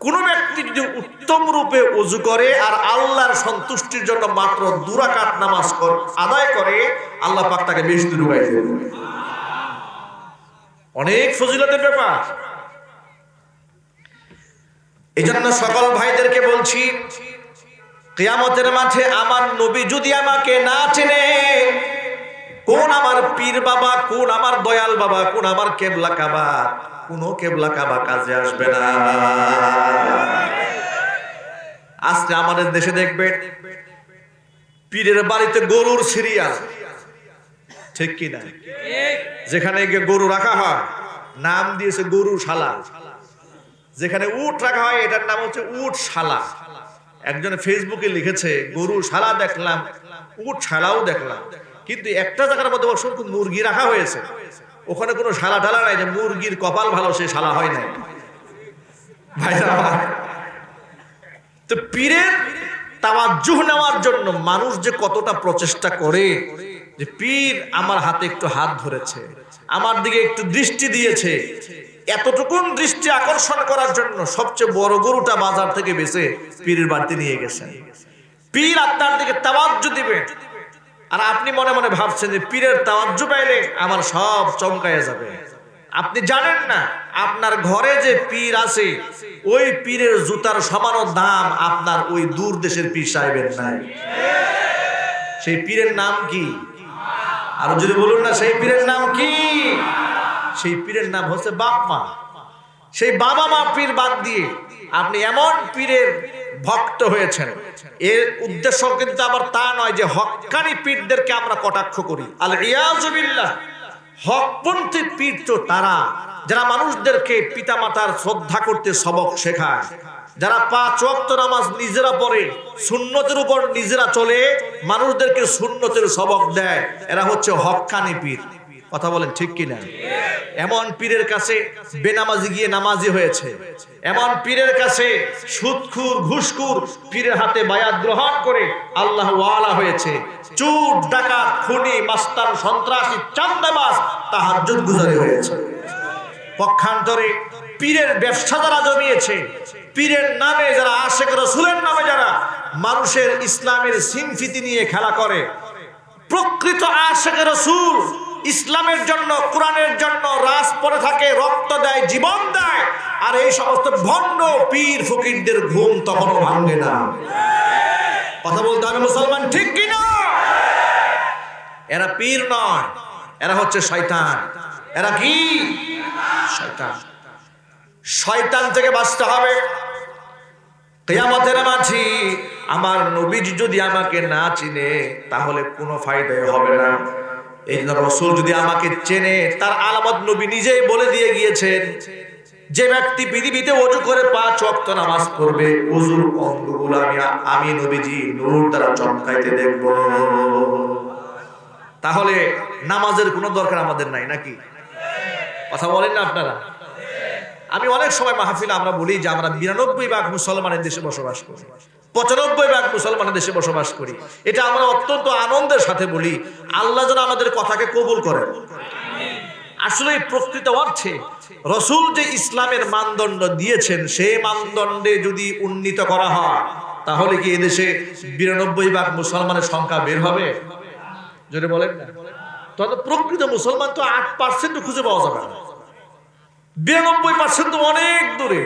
কোন ব্যক্তি যদি উত্তম রূপে ওযু করে আর আল্লাহর সন্তুষ্টির জন্য মাত্র 2 রাকাত নামাজ আদায় করে, আল্লাহ পাক তাকে বেহেশতে ঢুকাই দেবে। অনেক ফজিলতের ব্যাপার। এজন্য সকল ভাইদেরকে বলছি, কিয়ামতের মাঠে আমার নবী যদি আমাকে না চেনে, কোন আমার পীর বাবা, কোন আমার দয়াল বাবা, কোন আমার কেবলা কাবা, কোন কেবলা কাবা কাজে আসবে না। আজকে আমাদের দেশে দেখবেন পীরের বাড়িতে গরুর সিরিয়াল, ঠিক কি না? যেখানে গিয়ে গরু রাখা হয় নাম দিয়েছে গরুশালা, যেখানে উট রাখা হয় এটার নাম হচ্ছে উটশালা। একজন ফেসবুকে লিখেছে, গরুশালা দেখলাম, উটশালাও দেখলাম, কিন্তু একটা জায়গার মধ্যে অসংখ্য মুরগি রাখা হয়েছে, ওখানে কোনো শালা ঢালা নাই যে মুরগির কপাল ভালো সে শালা হয় নাই। ভাইরা, তো পীরের তাওয়াজ্জুহ নেওয়ার জন্য মানুষ যে কতটা প্রচেষ্টা করে, যে পীর আমার হাতে একটু হাত ধরেছে, আমার দিকে একটু দৃষ্টি দিয়েছে, এতটুকুন দৃষ্টি আকর্ষণ করার জন্য সবচেয়ে বড় গরুটা বাজার থেকে বেচে পীরের বাড়িতে নিয়ে গেছেন। পীর আপনার দিকে তাওয়াজ্জুহ দিবেন, আর আপনি মনে মনে ভাবছেন যে পীরের তাওয়াজ্জুহ পাইলে আমার সব চমকায়া যাবে। আপনি জানেন না আপনার ঘরে যে পীর আছে, ওই পীরের জুতার সমান দাম আপনার ওই দূর দেশের পীর সাহেবের নাই। সেই পীরের নাম কি? আর যদি বলুন না, সেই পীরের নাম কি? সেই পীরের নাম হচ্ছে বাপ মা। সেই বাবা মা পীর বাদ দিয়ে আপনি এমন পীরের ভক্ত হয়েছেন, এর উদ্দেশ্য কিন্তু আবার তা নয় যে হক্কানি পীরদেরকে আমরা কটাক্ষ করি। আল ইয়াযু বিল্লাহ। হকপন্থী পীর তো তারা যারা মানুষদেরকে পিতামাতার শ্রদ্ধা করতে সবক শেখায়, যারা 5 ওয়াক্ত নামাজ নিজেরা পড়ে, সুন্নতের উপর নিজেরা চলে, মানুষদেরকে সুন্নতের সবক দেয়, এরা হচ্ছে হক্কানি পীর। কথা বলেন ঠিক কিনা? এমন পীরের কাছে বেনামাজি গিয়ে নামাজি হয়েছে, এমন পীরের কাছে সুদখোর ঘুষখোর পীরের হাতে বায়াত গ্রহণ করে আল্লাহ ওয়ালা হয়েছে, চোর ডাকাত খুনি মাস্তান সন্ত্রাসী চাঁদাবাজ তাহাজ্জুদ গুজারি হয়েছে। পক্ষান্তরে পীরের ব্যবসা যারা জমিয়েছে, পীরের নামে যারা আশেক রাসূলের নামে যারা মানুষের ইসলামের সিনফিতি নিয়ে খেলা করে, প্রকৃত আশেক রাসূল ইসলামের জন্য কোরআনের জন্য রাজ পড়ে থাকে, রক্ত দেয়, জীবন দেয়, আর এই সমস্ত ভণ্ড পীর ফকিরদের ঘুম তখনও ভাঙে না। কথা বলতে হবে মুসলমান, ঠিক কিনা? এরা পীর নয়, এরা হচ্ছে শয়তান। এরা কি? শয়তান। শয়তান থেকে বাঁচতে হবে। কিয়ামতের মাঝে আমার নবীজি যদি আমাকে না চিনে তাহলে কোনো ফায়দাই হবে না। এই জন্য রাসূল যদি আমাকে চেনে, তার আলামত নবী নিজেই বলে দিয়ে গিয়েছেন, যে ব্যক্তি পৃথিবীতে ওযু করে 5 ওয়াক্ত নামাজ পড়বে, ওযুর অঙ্গগুলো আমি নবীজি নূর দ্বারা চমকাইতে দেখব। তাহলে নামাজের কোনো দরকার আমাদের নাই নাকি? কথা বলেন না আপনারা? আমি অনেক সময় মাহফিলে আমরা বলি যে আমরা 92% মুসলমানের দেশে বসবাস করি, 95% মুসলমানের দেশে বসবাস করি। এটা আমরা অত্যন্ত আনন্দের সাথে বলি। আল্লাহ যেন আমাদের কথাকে কবুল করেন। আসলে প্রকৃত অর্থে রাসূল যে ইসলামের মানদণ্ড দিয়েছেন, সেই মানদণ্ডে যদি উন্নীত করা হয় তাহলে কি এদেশে 92% মুসলমানের সংখ্যা বের হবে? যদি বলেন না, তাহলে প্রকৃত মুসলমান তো 8% খুঁজে পাওয়া যাবে না। 92% অনেক দূরে,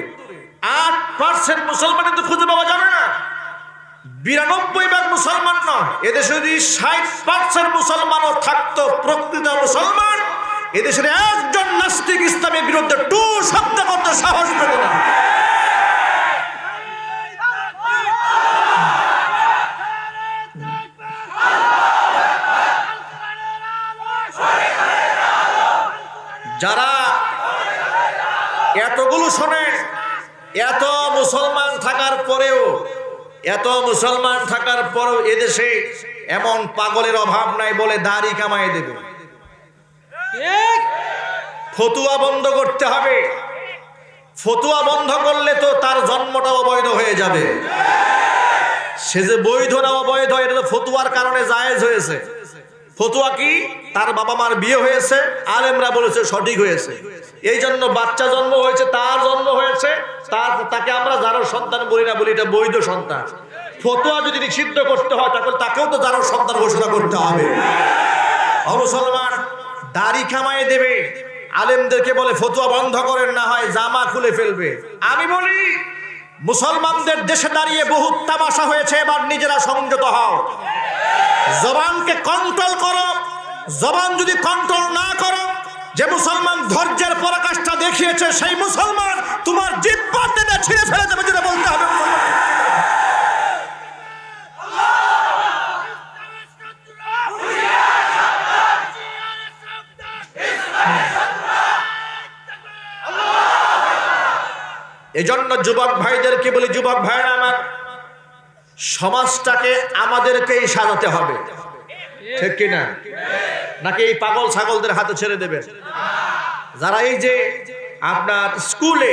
8% মুসলমান তো খুঁজে পাওয়া যাবে না। 92% মুসলমান নয়, এদেশে যদি 60% মুসলমানও থাকতো প্রকৃত মুসলমান, এদেশের একজন নাস্তিক ইসলামের বিরুদ্ধে টু শব্দ করতে সাহস পেত না। যারা এতগুলো শোনে, এত মুসলমান থাকার পরেও এদেশে এমন পাগলের অভাব নাই বলে দাড়ি কামাই দেবে। ফতুয়া বন্ধ করতে হবে। ফতুয়া বন্ধ করলে তো তার জন্মটা অবৈধ হয়ে যাবে। সে যে বৈধ না অবৈধ, এটা তো ফতুয়ার কারণে জায়েজ হয়েছে। ফতুয়া কি? তার বাবা মার বিয়ে হয়েছে, আলেমরা বলেছে সঠিক হয়েছে, এই জন্য বাচ্চা জন্ম হয়েছে, তার জন্ম হয়েছে, তাকে আমরা জারর সন্তান বলি না, বলি এটা বৈধ সন্তান। ফতুয়া যদি নিষিদ্ধ করতে হয় তাহলে তাকেও তো জারর সন্তান ঘোষণা করতে হবে। মুসলমান দাড়ি কামাই দেবে, আলেমদেরকে বলে ফতুয়া বন্ধ করেন, না হয় জামা খুলে ফেলবে। আমি বলি মুসলমানদের দেশে দাঁড়িয়ে বহু তামাশা হয়েছে, এবার নিজেরা সংযত হও, জবানকে কন্ট্রোল করো। জবান যদি কন্ট্রোল না করো, যে মুসলমান ধৈর্যের পরাকাষ্ঠা দেখিয়েছে সেই মুসলমান তোমার জিহ্বা টেনে ছিঁড়ে ফেলে দেবে, যেটা বলতে হবে। এজন্য যুবক ভাইদেরকে বলি, যুবক ভাইরা আমার, সমাজটাকে আমাদেরকেই সাজাতে হবে, ঠিক কিনা? নাকি এই পাগল ছাগলদের হাতে ছেড়ে দেবেন? যারা এই যে আপনার স্কুলে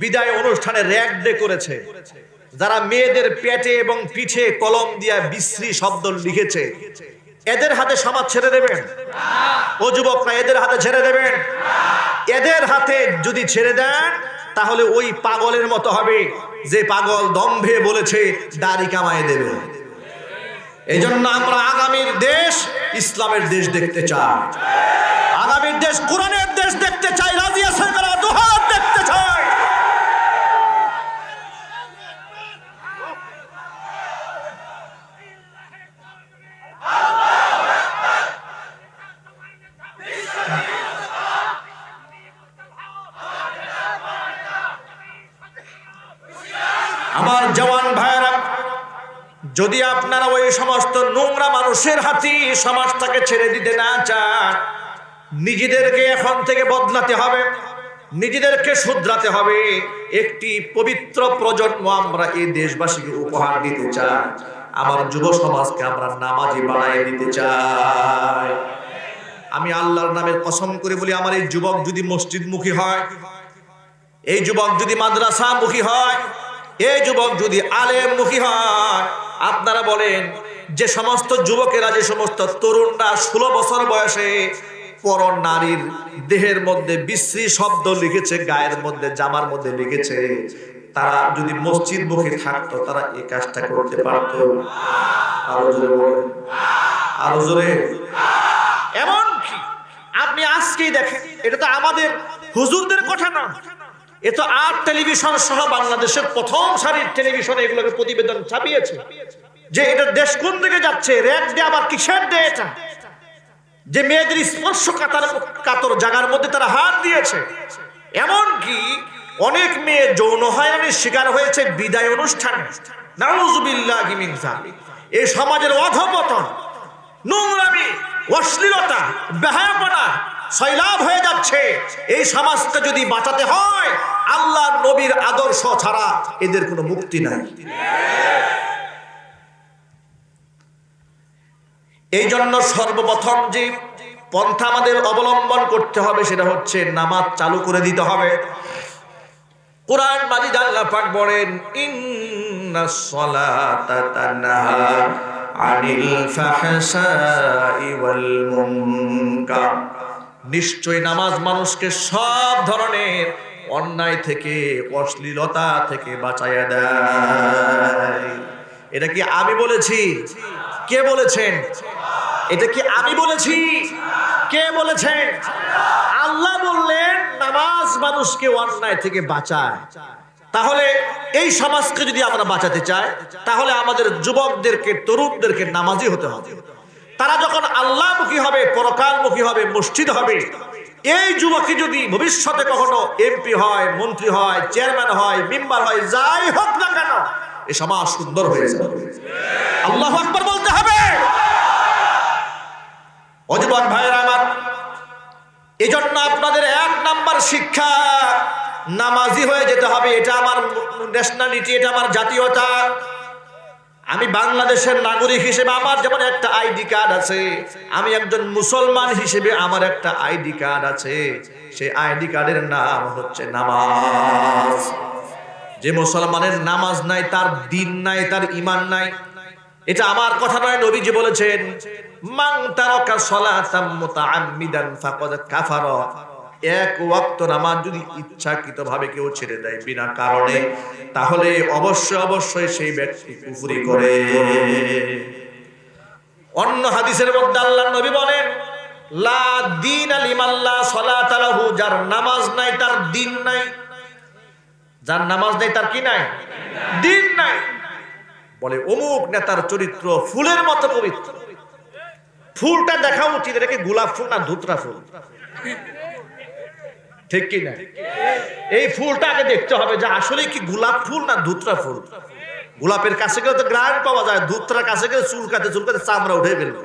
বিদায় অনুষ্ঠানে র‍্যাগ ডে করেছে, যারা মেয়েদের পেটে এবং পিঠে কলম দিয়া বিশ্রী শব্দ লিখেছে, এদের হাতে সমাজ ছেড়ে দেবেন? ও যুবকরা, এদের হাতে ছেড়ে দেবেন? এদের হাতে যদি ছেড়ে দেন তাহলে ওই পাগলের মতো হবে যে পাগল দম্ভে বলেছে দাড়ি কামায় দেবে। এই জন্য আমরা আগামীর দেশ ইসলামের দেশ দেখতে চাই, আগামীর দেশ কোরআনের দেশ দেখতে চাই, রাজিয়া সরকার দুহাত দেখতে চাই। আমার জওয়ান ভাইরা, যদি আপনারা ওই সমস্ত নোংরা মানুষের হাতে সমাজটাকে ছেড়ে দিতে না চান, নিজেদেরকে এখন থেকে বদলাতে হবে, নিজেদেরকে শুধরাতে হবে। একটি পবিত্র প্রজন্ম আমরা এই দেশবাসীকে উপহার দিতে চাই। আমার যুব সমাজকে আমরা নামাজি বানাই দিতে চাই। আমি আল্লাহর নামের কসম করে বলি, আমার এই যুবক যদি মসজিদমুখী হয়, এই যুবক যদি মাদ্রাসামুখী হয়, এই যুবক যদি আলেমমুখী হয়, আপনারা বলেন যে সমস্ত যুবকেরা, যে সমস্ত তরুণরা 16 বছর বয়সে পর নারীর দেহের মধ্যে বিশ্রী শব্দ লিখেছে, গায়ের মধ্যে জামার মধ্যে লিখেছে, তারা যদি মসজিদমুখী থাকতো তারা এই কাজটা করতে পারত? আরো জোরে বলেন, আরো জোরে। এমন কি আপনি আজকেই দেখেন, এটা তো আমাদের হুজুরদের কথা না, এ তো আর টেলিভিশন সহ বাংলাদেশের প্রথম সারির টেলিভিশনে এগুলোকে প্রতিবেদন ছাপিয়েছে যে এটা দেশ কোন দিকে যাচ্ছে, রেড ডে আবার কিসের ডে এটা, যে মেয়েদের স্পর্শ কাতর জায়গার মধ্যে তারা হাত দিয়েছে। এমন কি অনেক মেয়ে যৌন হয়রানির শিকার হয়েছে বিদায় অনুষ্ঠানে। নাউযুবিল্লাহি মিন যালিক। এই সমাজের অধঃপতন, নোংরামি, অশ্লীলতা, বেহায়াপনা সয়লাব হয়ে যাচ্ছে। এই সমাজকে যদি বাঁচাতে হয়, আল্লাহর নবীর আদর্শ ছাড়া এদের কোনো মুক্তি নাই। এই জন্য সর্বপ্রথম যে পন্থা আমাদের অবলম্বন করতে হবে সেটা হচ্ছে নামাজ চালু করে দিতে হবে। কোরআন মাজিদ আল্লাহ পাক বলেন, ইন্নাস সালাতা তানহা আনিল ফাহশাই ওয়াল মুনকার। নিশ্চয় নামাজ মানুষকে সব ধরনের অন্যায় থেকে, অশ্লীলতা থেকে বাঁচাইয়া দেয়। এটা কি আমি বলেছি? কে বলেছেন? এটা কি আমি বলেছি? কে বলেছেন? আল্লাহ বললেন নামাজ মানুষকে অন্যায় থেকে বাঁচায়। তাহলে এই সমাজকে যদি আমরা বাঁচাতে চাই, তাহলে আমাদের যুবকদেরকে, তরুণদেরকে নামাজি হতে হবে। তারা যখন আল্লাহমুখী হবে, পরকালমুখী হবে, মসজিদ হবে, এই যুবকই যদি ভবিষ্যতে কখনো এমপি হয়, মন্ত্রী হয়, চেয়ারম্যান হয়, মেম্বার হয়, যাই হোক না কেন, এই সমাজ সুন্দর হয়ে যাবে। আল্লাহু আকবার বলতে হবে। যুবক ভাইরা আমার, এজন্য আপনাদের 1 নাম্বার শিক্ষা, নামাজি হয়ে যেতে হবে। এটা আমার ন্যাশনালিটি, এটা আমার জাতীয়তা। আমি বাংলাদেশের নাগরিক হিসেবে আমার যেমন একটা আইডি কার্ড আছে, আমি একজন মুসলমান হিসেবে আমার একটা আইডি কার্ড আছে। সেই আইডি কার্ডের নাম হচ্ছে নামাজ। যে মুসলমানের নামাজ নাই, তার দিন নাই, তার ঈমান নাই। এটা আমার কথা নয়, নবীজি বলেছেন, মান তারাকা সালাতাম মুতাআম্মিদান ফাকাদ কাফারা। 1 ওয়াক্ত নামাজ যদি ইচ্ছাকৃতভাবে কেউ ছেড়ে দেয় বিনা কারণে, তাহলে অবশ্যই সেই ব্যক্তি কুফরি করে। অন্য হাদিসের মধ্যে আল্লাহর নবী বলেন, লা দীনা লিমান লা সালাতা লাহু। যার নামাজ নাই তার দিন নাই। যার নামাজ নাই তার কি নাই? দিন নাই। বলে অমুক নেতার চরিত্র ফুলের মতো পবিত্র। ফুলটা দেখা উচিত, এটা কি গোলাপ ফুল না ধুতরা ফুল? ঠিক কি না? এই ফুলটা আগে দেখতে হবে যে আসলে কি গোলাপ ফুল না ধুতরা ফুল। গোলাপের কাছে গেলে তো গ্রান পাওয়া যায়, ধুতরার কাছে গেলে চুলকাতে চামড়া উঠে ফেলবে।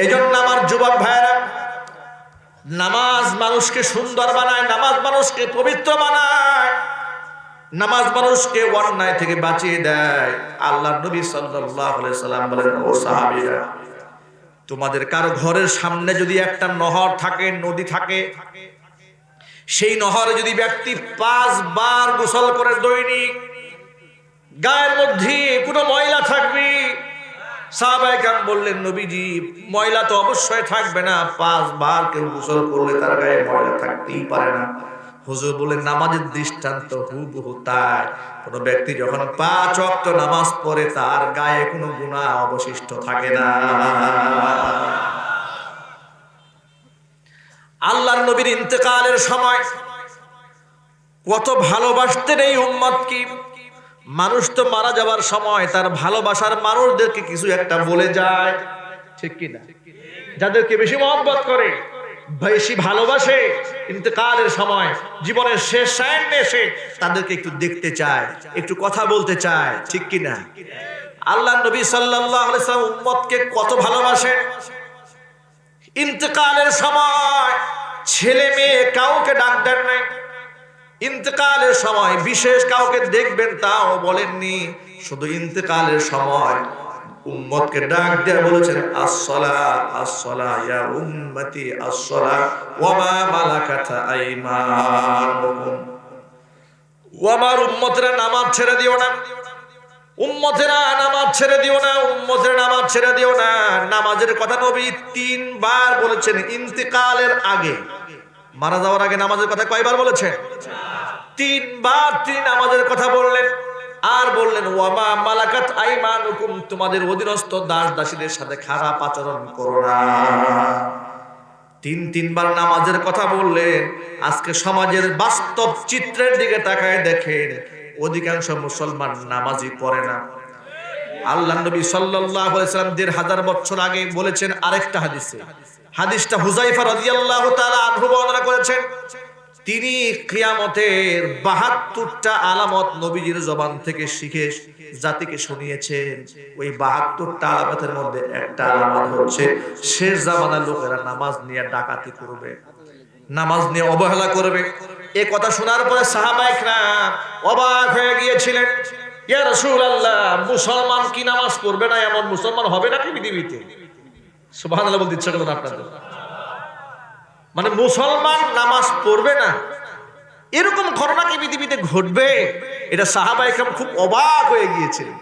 এই জন্য আমার যুবক ভাইয়েরা, নামাজ মানুষকে সুন্দর বানায়, নামাজ মানুষকে পবিত্র বানায়, নামাজ মানুষকে অন্যায় থেকে বাঁচিয়ে দেয়। আল্লাহর নবী সাল্লাল্লাহু আলাইহি সাল্লাম বলেন, ও সাহাবীরা, তোমাদের কারো ঘরের সামনে যদি একটা নহর থাকে, নদী থাকে, সেই নহরে যদি ব্যক্তি 5 বার গোসল করে দৈনিক, গায়ের মধ্যে কোনো ময়লা থাকবে? সাহাবায়ে কেরাম বললেন, নবীজি ময়লা তো অবশ্যই থাকবে না, 5 বার কেউ গোসল করলে তার গায়ে ময়লা থাকতেই পারে না। হুজুর বলেন, নামাজের দৃষ্টান্ত হুবহু তাই। কোন ব্যক্তি যখন 5 ওয়াক্ত নামাজ পড়ে, তার গায়ে কোনো গুনাহ অবশিষ্ট থাকে না। আল্লাহর নবীর ইন্তেকালের সময় কত ভালোবাসতেন এই উম্মতকে। মানুষ তো মারা যাওয়ার সময় তার ভালোবাসার মানুষদেরকে কিছু একটা বলে যায়, ঠিক কি না? যাদেরকে বেশি মহব্বত করে, বেশি ভালোবাসে, ইন্তেকালের সময়, জীবনের শেষ সায়নে এসে তাদেরকে একটু দেখতে চায়, একটু কথা বলতে চায়, ঠিক কি না? আল্লাহর নবী সাল্লাল্লাহু আলাইহি ওয়াসাল্লাম উম্মতকে কত ভালোবাসেন। ইন্তেকালের সময় ছেলে মেয়ে কাউকে ডাক দেন নাই। ইন্তেকালের সময় বিশেষ কাউকে দেখবেন তাও বলেননি। শুধু ইন্তেকালের সময় উম্মতকে ডাক দিয়ে বলেছেন আসসালা আসসালা ইয়া উম্মতি আসসালা ওয়া মা মালাকাত আইমানুকুম। ও আমার উম্মতেরা নামাজ ছেড়ে দিও না, উম্মতেরা নামাজ ছেড়ে দিও না, উম্মতেরা নামাজ ছেড়ে দিও না। নামাজের কথা নবী 3 বার বলেছেন ইন্তেকালের আগে, মারা যাওয়ার আগে নামাজের কথা কয়বার বলেছেন? 3 বার তিনি নামাজের কথা বললেন। আর বললেন ওয়ামা মালাকাত আইমানুকুম, তোমাদের অধীনস্থ দাস দাসীদের সাথে খারাপ আচরণ করো না। 3 বার নামাজের কথা বললেন। আজকে সমাজের বাস্তব চিত্রের দিকে তাকায় দেখেন, অধিকাংশ মুসলমান নামাজই পড়ে না। আল্লাহর নবী সাল্লাল্লাহু আলাইহি ওয়াসাল্লাম 1500 বছর আগে বলেছেন আরেকটা হাদিসে, হাদিসটা হুযায়ফা রাদিয়াল্লাহু তাআলা আনহু বর্ণনা করেছেন। তিনি কিয়ামতের 72টা আলামত নবীজির জবান থেকে শিখে জাতিকে শুনিয়েছেন। ওই 72টা আলামতের মধ্যে একটা আলামত হচ্ছে শেষ জামানার লোকেরা নামাজ নিয়ে ডাকাতি করবে, নামাজ নিয়ে অবহেলা করবে। এই কথা শোনার পরে সাহাবায়ে কেরাম অবাক হয়ে গিয়েছিলেন। ইয়া রাসূলুল্লাহ, মুসলমান কি নামাজ পড়বে না, এমন মুসলমান হবে নাকি পৃথিবীতে? সুবহানাল্লাহ বলতে ইচ্ছা করলো না আপনাদের? মানে মুসলমান নামাজ পড়বে না, এরকম ঘটনা কি পৃথিবীতে ঘটবে? এটা সাহাবায়ে কেরাম খুব অবাক হয়ে গিয়েছিলেন,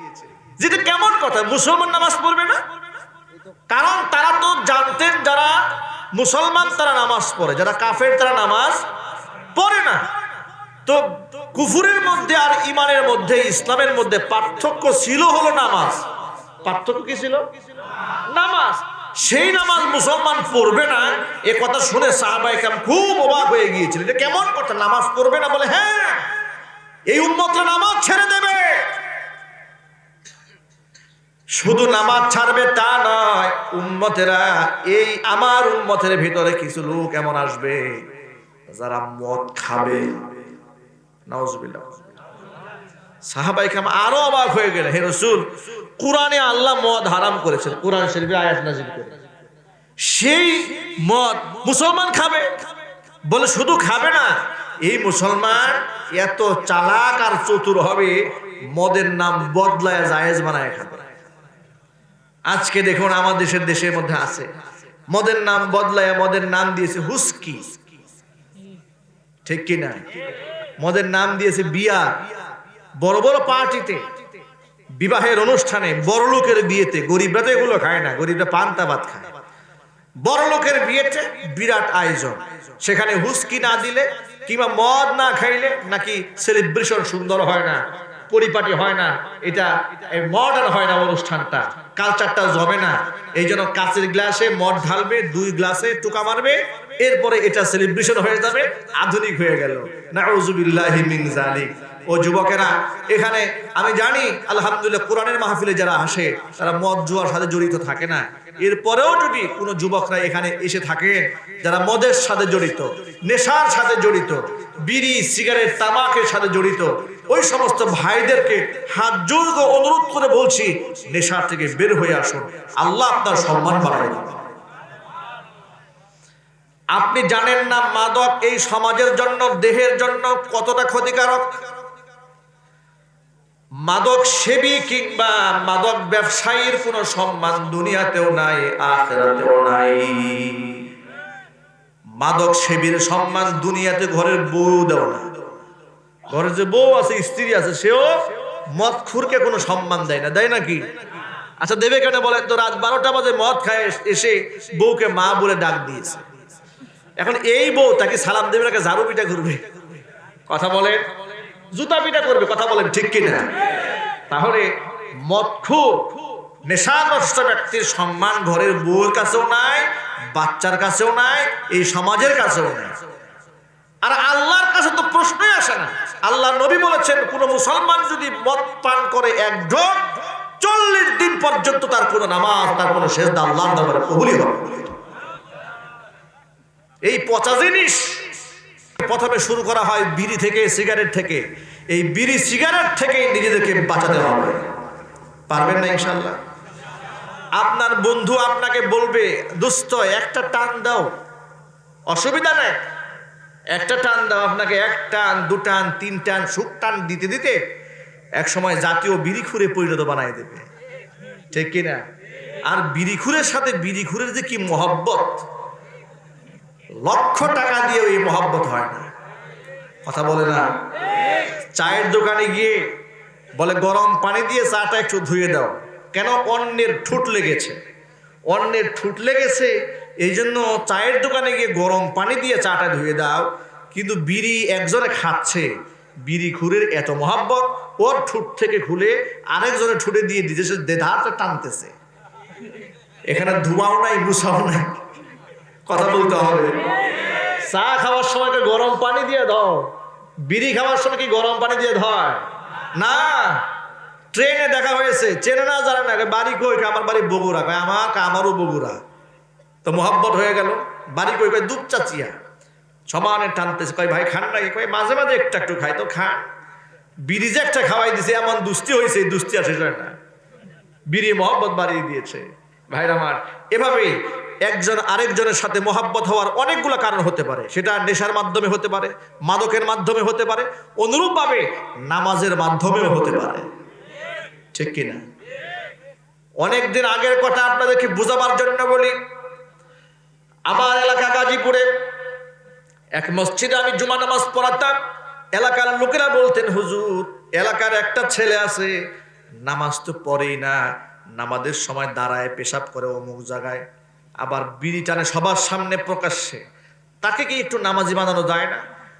যেটা কেমন কথা, মুসলমান নামাজ পড়বে না? কারণ তারা তো জানতেন যারা মুসলমান তারা নামাজ পড়ে, যারা কাফের তারা নামাজ পড়ে না। তো কুফুরের মধ্যে আর ইমানের মধ্যে, ইসলামের মধ্যে পার্থক্য ছিল হলো নামাজ। পার্থক্য কি ছিল? নামাজ। সেই নামাজ মুসলমান পড়বে না, এ কথা শুনে সাহাবায়ে কেরাম খুব অবাক হয়ে গিয়েছিলেন। এটা কেমন কথা, নামাজ পড়বে না? বলে হ্যাঁ, এই উম্মতরা নামাজ ছেড়ে দেবে। শুধু নামাজ ছাড়বে তা নয়, উম্মতেরা, এই আমার উম্মতের ভিতরে কিছু লোক এমন আসবে যারা মদ খাবে। নাউজুবিল্লাহ। সাহাবায়ে কেরাম আরো অবাক হয়ে গেলেন, হে রাসূল, কুরআনে আল্লাহ মদ হারাম করেছেন, কুরআন শরীফে আয়াত নাযিল করে, সেই মদ মুসলমান খাবে? বলে শুধু খাবে না, এই মুসলমান এত চালাক আর চতুর হবে, মদের নাম বদলায় জায়েজ বানায় খাবে। আজকে দেখুন আমাদের দেশের মধ্যে আছে, মদের নাম বদলায়, মদের নাম দিয়েছে হুস্কি, ঠিক কি না? মদের নাম দিয়েছে বিয়ার। বড় বড় পার্টিতে, বিবাহের অনুষ্ঠানে, বড় লোকের বিয়েতে, গরিবরা তো এগুলো খায় না, গরিবরা পান্তা ভাত খায়। বড় লোকের বিয়েতে বিরাট আয়োজন, সেখানে হুস্কি না দিলে কিংবা মদ না খাইলে নাকি সেলিব্রেশন সুন্দর হয় না, পরিপাটি হয় না, এটা মডার্ন হয় না, অনুষ্ঠানটা কালচারটা জমে না। এই জন্য কাচের গ্লাসে মদ ঢালবে, 2 গ্লাসে টুকা মারবে, এরপরে এটা সেলিব্রেশন হয়ে যাবে, আধুনিক হয়ে গেল। নাউজুবিল্লাহি মিন যালিক। ও যুবকেরা, এখানে আমি জানি আলহামদুলিল্লাহ কোরআনের মাহফিলে যারা আসে তারা মদ জুয়ার সাথে জড়িত থাকে না। এরপরেও যদি কোনো যুবকরা এখানে এসে থাকেন যারা মদের সাথে জড়িত, নেশার সাথে জড়িত, বিড়ি সিগারেট তামাকের সাথে জড়িত, ওই সমস্ত ভাইদেরকে হাত জোড় করে অনুরোধ করে বলছি, নেশা থেকে বের হয়ে আসুন, আল্লাহ আপনার সম্মান বাড়ায় দেবেন। আপনি জানেন না মাদক এই সমাজের জন্য, দেহের জন্য কতটা ক্ষতিকারক? মাদক সেবী কিংবা মাদক ব্যবসায়ীর কোনো সম্মান দুনিয়াতেও নাই, আখিরাতেও নাই। মাদক সেবীর সম্মান দুনিয়াতে ঘরের বউ দেও না, ঘরে যে বউ আছে, স্ত্রী আছে, সেও মদখুরকে কোনো সম্মান দেয় না, দেয় নাকি? আচ্ছা দেবে কেন বলেন তো? রাত 12টা বাজে মদ খায় এসে বউকে মা বলে ডাক দিয়েছে, এখন এই বউ তাকে সালাম দেবে নাকি ঝাড়ু পিটা করবে? কথা বলেন, জুতা পিটা করবে, কথা বলেন ঠিক কিনা? তাহলে মদখুর নেশাগ্রস্ত ব্যক্তির সম্মান ঘরের বউয়ের কাছেও নাই, বাচ্চার কাছেও নাই, এই সমাজের কাছেও নাই। আর আল্লাহর কাছে তো প্রশ্নই আসে না। আল্লাহ নবী বলেছেন, কোন মুসলমান যদি মদ পান করে 1 ঢোক, 40 দিন পর্যন্ত তার কোনো নামাজ, তার কোনো সেজদা আল্লাহর দরবারে কবুলই হবে। এই পচা জিনিস প্রথমে শুরু করা হয় বিড়ি থেকে, সিগারেট থেকে। এই বিড়ি সিগারেট থেকে নিজেদেরকে বাঁচাতে হবে। পারবেন না ইনশাআল্লাহ? আপনার বন্ধু আপনাকে বলবে, দোস্ত একটা টান দাও, অসুবিধা নাই, একটা টান দাও। আপনাকে 1 টান, 2 টান, 3 টান, সুখ টান দিতে দিতে এক সময় জাতীয় বিড়িখুরে পরিণত বানাই দেবে, ঠিক কিনা? আর বিড়িখুরের সাথে বিড়িখুরের যে কি মহব্বত, লক্ষ টাকা দিয়ে ওই মহব্বত হয় না। কথা বলে না? চায়ের দোকানে গিয়ে বলে গরম পানি দিয়ে চাটা একটু ধুয়ে দাও। কেন? অন্যের ঠুট লেগেছে, অন্যের ঠুট লেগেছে, এই জন্য চায়ের দোকানে গিয়ে গরম পানি দিয়ে চাটা ধুয়ে দাও। কিন্তু বিড়ি একজনে খাচ্ছে, বিড়ি খুরের এত মহাব্বত, ওর ঠুট থেকে খুলে আরেকজনের ঠুটে দিয়ে দিতেছে, দেধারটা টানতেছে। এখানে ধোঁয়াও নাই, মুছাও নাই। কথা বলতে হবে। চা খাওয়ার সময় গরম পানি দিয়ে দাও, বিড়ি খাওয়ার সময় কি গরম পানি দিয়ে ধয় না? ট্রেনে দেখা হয়েছে, চেনে না জানে না, বাড়ি কই? আমার বাড়ি বগুড়া। কয় আমারও বগুড়া। তো মোহাব্বত হয়ে গেল। বাড়ি কই? কয় দুপচাচিয়া। সমানে টানতেছে। কয় ভাই খান নাকি? কয় মাঝে মাঝে একটু একটু খাই। তো খান। বিড়ি যে একটা খাওয়াই দিছে, এমন দুস্তি হয়েছে, দুস্তি আছে না, বিড়ি মোহাব্বত বাড়িয়ে দিয়েছে। ভাইরা আমার, এভাবেই একজন আরেকজনের সাথে মোহাব্বত হওয়ার অনেকগুলো কারণ হতে পারে। সেটা নেশার মাধ্যমে হতে পারে, মাদকের মাধ্যমে হতে পারে, অনুরূপভাবে নামাজের মাধ্যমেও হতে পারে। ঠিক কিনা? অনেকদিন আগের কথা আপনাদেরকে বুঝাবার জন্য বলি। আমার এলাকা গাজীপুরে এক মসজিদে আমি জুমা নামাজ পড়াতাম। এলাকার লোকেরা বলতেন, হুজুর এলাকার একটা ছেলে আছে, নামাজ তো পড়েই না, নামাজের সময় দাঁড়ায় পেশাব করে অমুক জায়গায়, আবার বিড়ি টানে সবার সামনে প্রকাশ্যে, তাকে কি একটু নামাজি বানানো যায় না?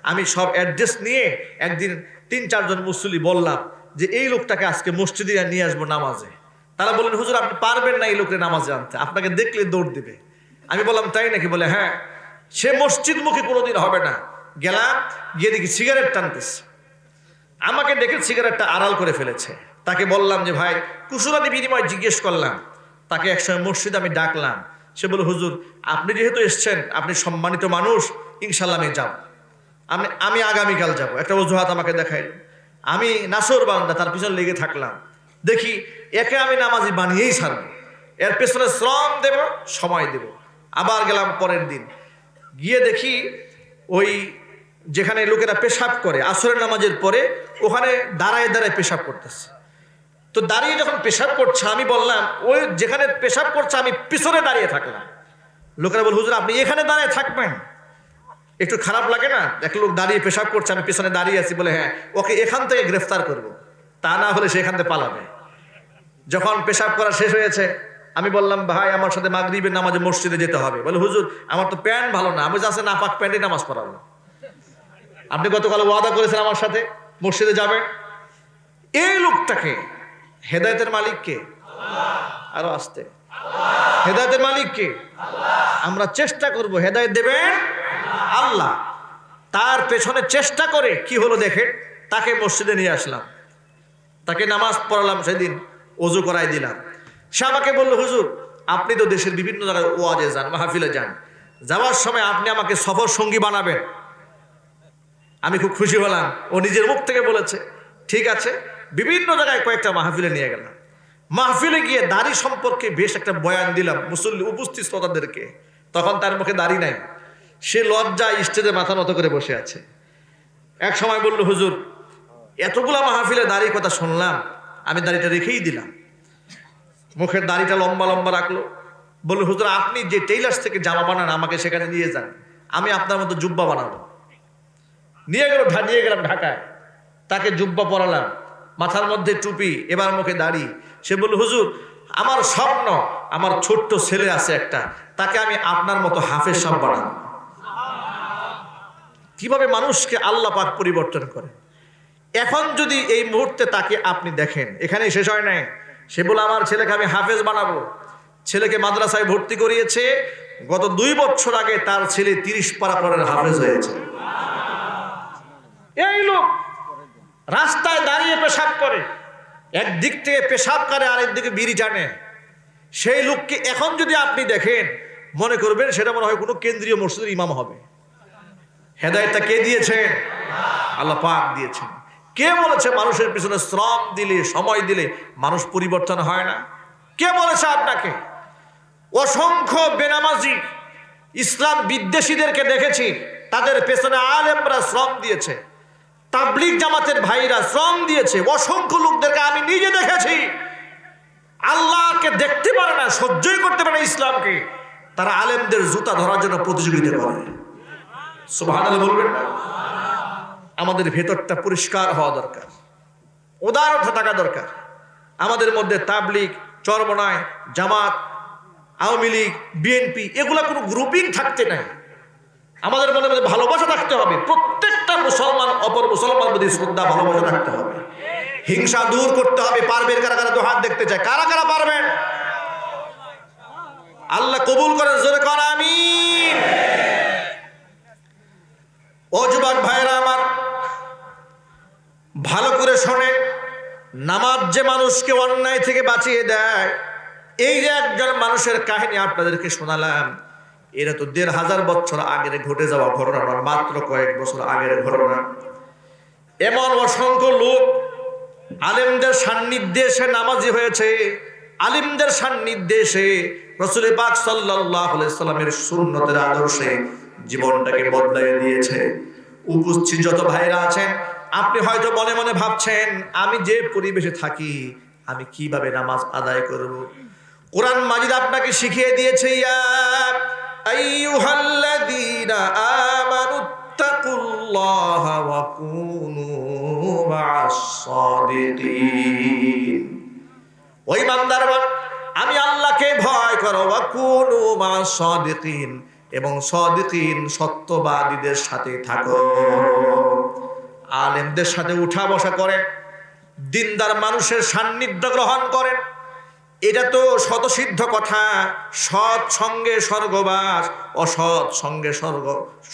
আমি সব অ্যাড্রেস নিয়ে একদিন ৩-৪ জন মুসল্লি বললাম যে এই লোকটাকে আজকে মসজিদে নিয়ে আসবো নামাজে। তারা বললেন, হুজুর আপনি পারবেন না এই লোককে নামাজে আনতে, আপনাকে দেখলে দৌড় দিবে। আমি বললাম, তাই নাকি? বলে হ্যাঁ, সে মসজিদমুখী কোনোদিন হবে না। গেলাম, গিয়ে দেখি সিগারেট টানতেছে। আমাকে দেখে সিগারেটটা আড়াল করে ফেলেছে। তাকে বললাম যে ভাই, কুশলাদি বিনিময় জিজ্ঞেস করলাম। তাকে একসময় মসজিদে আমি ডাকলাম। সে বলে, হুজুর আপনি যেহেতু এসছেন, আপনি সম্মানিত মানুষ, ইনশাল্লাহ আমি যাব, আমি আগামীকাল যাব। একটা অজুহাত আমাকে দেখাইল। আমি নাসর বান্দা, তার পিছনে লেগে থাকলাম। দেখি একে আমি নামাজি বানিয়েই ছাড়ব, এর পেছনে শ্রম দেব, সময় দেব। আবার গেলাম পরের দিন, গিয়ে দেখি ওই যেখানে লোকেরা পেশাব করে আসরের নামাজের পরে, ওখানে দাঁড়ায় দাঁড়ায় পেশাব করতেছে। তো দাঁড়িয়ে যখন পেশাব করছে, আমি বললাম, ওই যেখানে পেশাব করছে আমি পিছনে দাঁড়িয়ে থাকলাম। লোকেরা বল, হুজুর আপনি এখানে দাঁড়িয়ে থাকবেন, একটু খারাপ লাগে না? এক লোক দাঁড়িয়ে পেশাব করছে, আমি পিছনে দাঁড়িয়ে আছি। বলে হ্যাঁ, ওকে এখান থেকে গ্রেফতার করব, তা না হলে সে এখান থেকে পালাবে। যখন পেশাব করা শেষ হয়েছে, আমি বললাম, ভাই আমার সাথে মাগরিবের নামাজে মসজিদে যেতে হবে। বলে, হুজুর আমার তো প্যান্ট ভালো না, আমি যাচ্ছে নাপাক প্যান্টে নামাজ পড়াবো। আপনি গতকাল ওয়াদা করেছেন আমার সাথে মসজিদে যাবেন। এই লোকটাকে, হেদায়েতের মালিক কে? আরো আসতে, হেদায়েতের মালিক কে? আমরা চেষ্টা করব, হেদায়েত দেবেন আল্লাহ। তার পেছনে চেষ্টা করে কি হলো দেখেন, তাকে মসজিদে নিয়ে আসলাম, তাকে নামাজ পড়ালাম, সেদিন ওযু করাই দিলাম। সে আমাকে বলল, হুজুর আপনি তো দেশের বিভিন্ন জায়গায় ওয়াজে যান, মাহফিলে যান, যাওয়ার সময় আপনি আমাকে সফর সঙ্গী বানাবেন। আমি খুব খুশি হলাম, ও নিজের মুখ থেকে বলেছে। ঠিক আছে, বিভিন্ন জায়গায় কয়েকটা মাহফিলে নিয়ে গেলাম। মাহফিলে গিয়ে দাড়ি সম্পর্কে বেশ একটা বয়ান দিলাম মুসল্লি উপস্থিত শ্রোতাদেরকে। তখন তার মুখে দাড়ি নাই, সে লজ্জায় স্টেজে মাথা নত করে বসে আছে। এক সময় বলল, হুজুর এতগুলা মাহফিলে দাড়ির কথা শুনলাম, আমি দাড়িটা রেখেই দিলাম। মুখের দাড়িটা লম্বা লম্বা রাখলো। বলল, হুজুর আপনি যে টেইলার্স থেকে জামা বানান, আমাকে সেখানে নিয়ে যান, আমি আপনার মতো জুব্বা বানাবো। নিয়ে গেলাম ঢাকায়, তাকে জুব্বা পরালাম, মাথার মধ্যে টুপি, এবার মুখে দাড়ি। সে বলল, হুজুর আমার স্বপ্ন, আমার ছোট্ট ছেলে আছে একটা, তাকে আমি আপনার মতো হাফেজ সাহেব বানাবো। কিভাবে মানুষকে আল্লাহ পাক পরিবর্তন করে। এখন যদি এই মুহূর্তে তাকে আপনি দেখেন, এখানেই শেষ হয় নাই। সে বলে, আমার ছেলেকে আমি হাফেজ বানাবো। ছেলেকে মাদ্রাসায় ভর্তি করিয়েছে। গত 2 বছর আগে তার ছেলে 30 পারা পড়ার হাফেজ হয়েছে। এই লোক রাস্তায় দাঁড়িয়ে পেশাব করে, একদিক থেকে পেশাব করে, আরেক দিকে বিড়ি টানে। সেই লোককে এখন যদি আপনি দেখেন, মনে করবেন সেটা মনে হয় কোনো কেন্দ্রীয় মসজিদের ইমাম হবে। হেদায়েতটা কে দিয়েছেন? আল্লাহ পাক দিয়েছেন। কে বলেছে মানুষের পিছনে শ্রম দিলে, সময় দিলে মানুষ পরিবর্তন হয় না? কে বলেছে আপনাকে? অসংখ্য বেনামাজি ইসলাম বিদ্বেষীদেরকে দেখেছি, তাদের পেছনে আলেমরা শ্রম দিয়েছে, তাবলীগ জামাতের ভাইরা শ্রম দিয়েছে। অসংখ্য লোকদেরকে আমি নিজে দেখেছি আল্লাহকে দেখতে পারে না, সহ্যই করতে পারে না ইসলামকে, তারা আলেমদের জুতা ধরার জন্য প্রতিযোগিতা করে। সুবহানাল্লাহ বলবেন না? আমাদের ভেতরটা পরিষ্কার হওয়া দরকার, উদারতা থাকা দরকার। আমাদের মধ্যে তাবলীগ, চরমনায়, জামাত, আওয়ামী লীগ, বিএনপি এগুলা কোনো গ্রুপিং থাকতে নাই। আমাদের মনে মধ্যে ভালোবাসা থাকতে হবে। প্রত্যেকটা মুসলমান অপর মুসলমান প্রতি শ্রদ্ধা, ভালোবাসা থাকতে হবে। হিংসা দূর করতে হবে। পারবেন কারা কারা? তো হাত দেখতে চায়, কারা কারা পারবেন? আল্লাহ কবুল করেন, জোরে কর আমিন। ও যুবক ভাইরা আমার, ভালো করে শোনেন, নামাজ যে মানুষকে অন্যায় থেকে বাঁচিয়ে দেয়, এই যে একজন মানুষের কাহিনী আপনাদেরকে শোনালাম, এরা তো ১৫০০ বছর আগের ঘটে যাওয়া ঘটনা নয়, মাত্র কয়েক বছর আগের ঘটনা। এমন অসংখ্য লোক আলেমদের সান্নিধ্যে এসে নামাজি হয়েছে, আলিমদের সান্নিধ্যে এসে রাসূল পাক সাল্লাল্লাহু আলাইহি সাল্লামের সুন্নতের আদর্শে জীবনটাকে বদলাইয়ে দিয়েছে। উপস্থিত যত ভাইরা আছেন, আপনি হয়তো মনে মনে ভাবছেন, আমি যে পরিবেশে থাকি আমি কিভাবে নামাজ আদায় করব। কোরআন মাজিদ আপনাকে শিখিয়ে দিয়েছে, ইয়া আইয়ুহাল্লাযীনা আমানুত্তাকুল্লাহা ওয়া কুনু মা'আস সাদিকিন। ওই বান্দারগণ, আমি আল্লাহকে ভয় করো, ওয়া কুনু মা'আস সাদিকিন, এবং সাদিকিন সত্যবাদীদের সাথে থাকো। আলেমদের সাথে উঠা বসা করেন, দিনদার মানুষের সান্নিধ্য গ্রহণ করেন, এটা তো শতসিদ্ধ কথা। সৎ সঙ্গে স্বর্গবাস, অসৎ সঙ্গে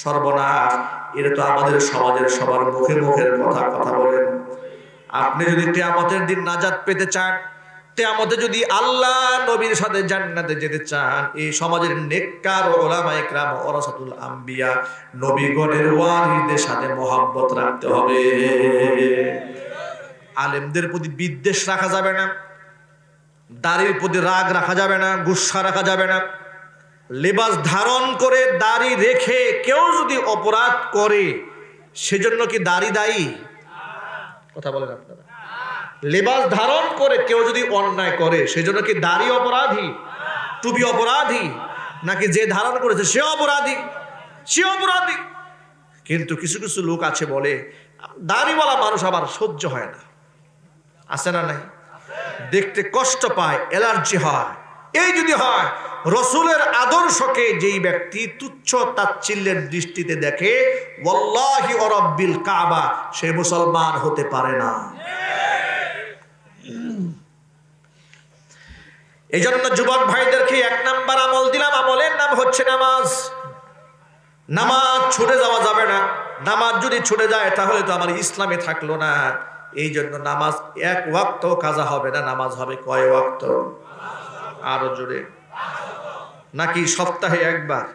সর্বনাশ, এটা তো আমাদের সমাজের সবার মুখে মুখের কথা বলেন। আপনি যদি কিয়ামতের দিন নাজাত পেতে চান, কিয়ামতে যদি আল্লাহ নবীর সাথে জান্নাতে যেতে চান, এই সমাজের নেককার উলামায়ে কেরাম ওয়ারাসাতুল আম্বিয়া, নবীগণের ওয়ারিসদের সাথে মহব্বত রাখতে হবে। আলেমদের প্রতি বিদ্বেষ রাখা যাবে না, দাড়ির প্রতি রাগ রাখা যাবে না, গুসা রাখা যাবে না। লেবাস ধারণ করে দাড়ি রেখে কেউ যদি অপরাধ করে, সেজন্য কি দাড়ি দায়ী? কথা বলেন আপনারা। লেবাস ধারণ করে কেউ যদি অন্যায় করে, সেজন্য কি দাড়ি অপরাধী, টুপি অপরাধী, নাকি যে ধারণ করেছে সে অপরাধী? সে অপরাধী। কিন্তু কিছু কিছু লোক আছে বলে দাড়িওয়ালা মানুষ আবার সহ্য হয় না, আছে না নাই? দেখতে কষ্ট পায়, অ্যালার্জি হয়। এই যদি হয়, রসুলের আদর্শকে যেই ব্যক্তি তুচ্ছ তাচ্ছিল্যের দৃষ্টিতে দেখে, ওয়াল্লাহি ওয়া রাব্বিল কাবা, সে মুসলমান হতে পারে না। এই জন্য যুবক ভাইদেরকে ১ নাম্বার আমল দিলাম, আমলের নাম হচ্ছে নামাজ। নামাজ ছুটে যাওয়া যাবে না। নামাজ যদি ছুটে যায় তাহলে তো আমার ইসলামে থাকলো না। এই জন্য নামাজ ১ ওয়াক্ত কাজা হবে না, নামাজ হবে কয় ওয়াক্ত? আরো জোরে। নাকি সপ্তাহে একবার?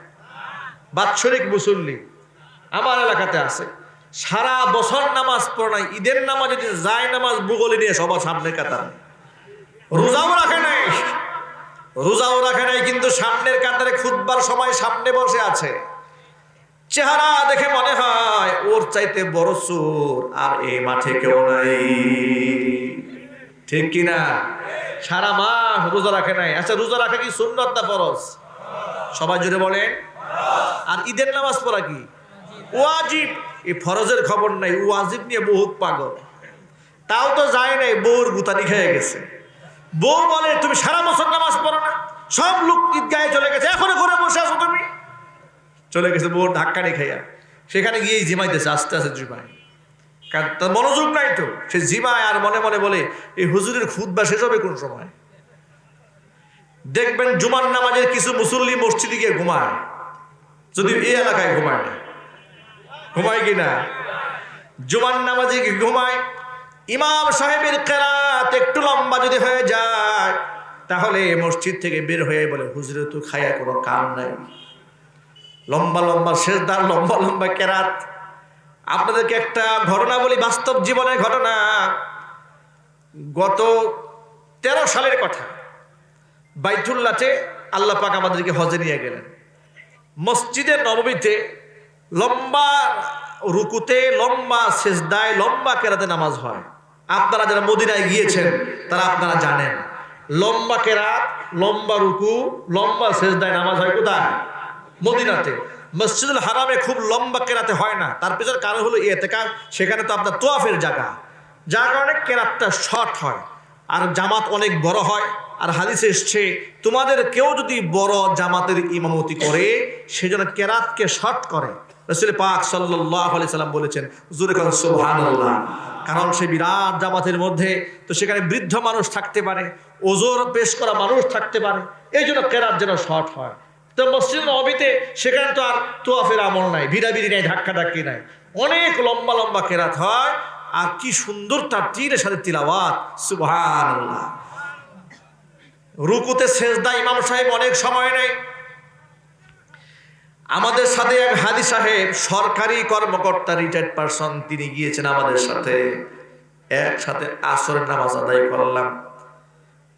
বাৎসরিক মুসল্লি আমার এলাকাতে আছে, সারা বছর নামাজ পড়ে নাই, ঈদের নামাজ যদি যায় নামাজ বুগলি নিয়ে সবার সামনে কাতার। রোজাও রাখে নাই, রোজাও রাখে নাই, কিন্তু সামনের কাতারে খুতবার সময় সামনে বসে আছে। চেহারা দেখে মনে হয় ওর চাইতে বড় চোর আর এই মাঠে কেউ নাই, ঠিক কিনা? সারা মাস রোজা রাখে নাই। আচ্ছা, রোজা রাখা কি সুন্নত না ফরজ? সবাই জুড়ে বলেন। আর ঈদের নামাজ পড়া কি ওয়াজিব? এই ফরজের খবর নাই, ওয়াজিব নিয়ে বহুত পাগল। তাও তো যায় নাই, বউর গুতানি খেয়ে গেছে। বউ বলে তুমি সারা বছর নামাজ পড়ো না, সব লোক ঈদগাহে চলে গেছে, এখনো ঘরে বসে আছো তুমি। চলে গেছে বউর ধাক্কানি খাইয়া, সেখানে গিয়েই জিমাইতেছে, আস্তে আস্তে জিমায়, কারণ তার মনোযোগ নাই তো। সে জিমায় আর মনে মনে বলে এই হুজুরের খুতবা শেষ হবে কোন সময়। দেখবেন জুমার নামাজের কিছু মুসল্লি মসজিদে গিয়ে ঘুমায়, যদি এই এলাকায় ঘুমায় না, ঘুমায় কিনা? জুমার নামাজে ঘুমায়। ইমাম সাহেবের কেরাত একটু লম্বা যদি হয়ে যায়, তাহলে মসজিদ থেকে বের হয়ে বলে হুজুরের তো খায়া কোনো কাম নাই, লম্বা লম্বা সেজদার, লম্বা লম্বা কেরাত। আপনাদেরকে একটা ঘটনা বলি, বাস্তব জীবনের ঘটনা। গত 13 সালের কথা, বাইতুল্লাহতে আল্লাহ পাক আমাদেরকে হজে নিয়ে গেলেন। মসজিদে নববীতে লম্বা রুকুতে, লম্বা সেজদায়, লম্বা কেরাতে নামাজ হয়। আপনারা যারা মদিনায় গিয়েছেন তারা আপনারা জানেন। লম্বা কেরাত, লম্বা রুকু, লম্বা সেজদায় নামাজ হয় কোথায়? মদিনাতে। মসজিদুল হারামে খুব লম্বা কেরাতে হয় না, তার পেছনে কারণ হলো ইতিকাফ, সেখানে তো আপনার তোয়াফের জায়গা, যার কারণে কেরাতটা শর্ট হয় আর জামাত অনেক বড় হয়। আর হাদিসে এসছে তোমাদের কেউ যদি বড় জামাতের ইমামতি করে সেজন্য কেরাতকে শর্ট করে। রাসূল পাক সাল্লাল্লাহু আলাইহি সাল্লাম বলেছেন জোরে কোন সুবহানাল্লাহ। কারণ সে বিরাট জামাতের মধ্যে তো সেখানে বৃদ্ধ মানুষ থাকতে পারে, ওজোর পেশ করা মানুষ থাকতে পারে, এই জন্য কেরাত যেন শর্ট হয়। তো মসজিদ নববীতে সেখানে তো আর তোয়াফের আমল নাই, ভিড়াভিড়ি নাই, ধাক্কাধাক্কি নাই, অনেক লম্বা লম্বা কেরাত হয়। আর কি সুন্দর তার তীরের সাথে তিলাওয়াত, সুবহানাল্লাহ। রুকুতে সেজদা ইমাম সাহেব অনেক সময় নেই। আমাদের সাথে এক হাজী সাহেব, সরকারি কর্মকর্তা, রিটায়ার্ড পারসন, তিনি গিয়েছেন আমাদের সাথে, একসাথে আসরের নামাজ আদায় করলাম।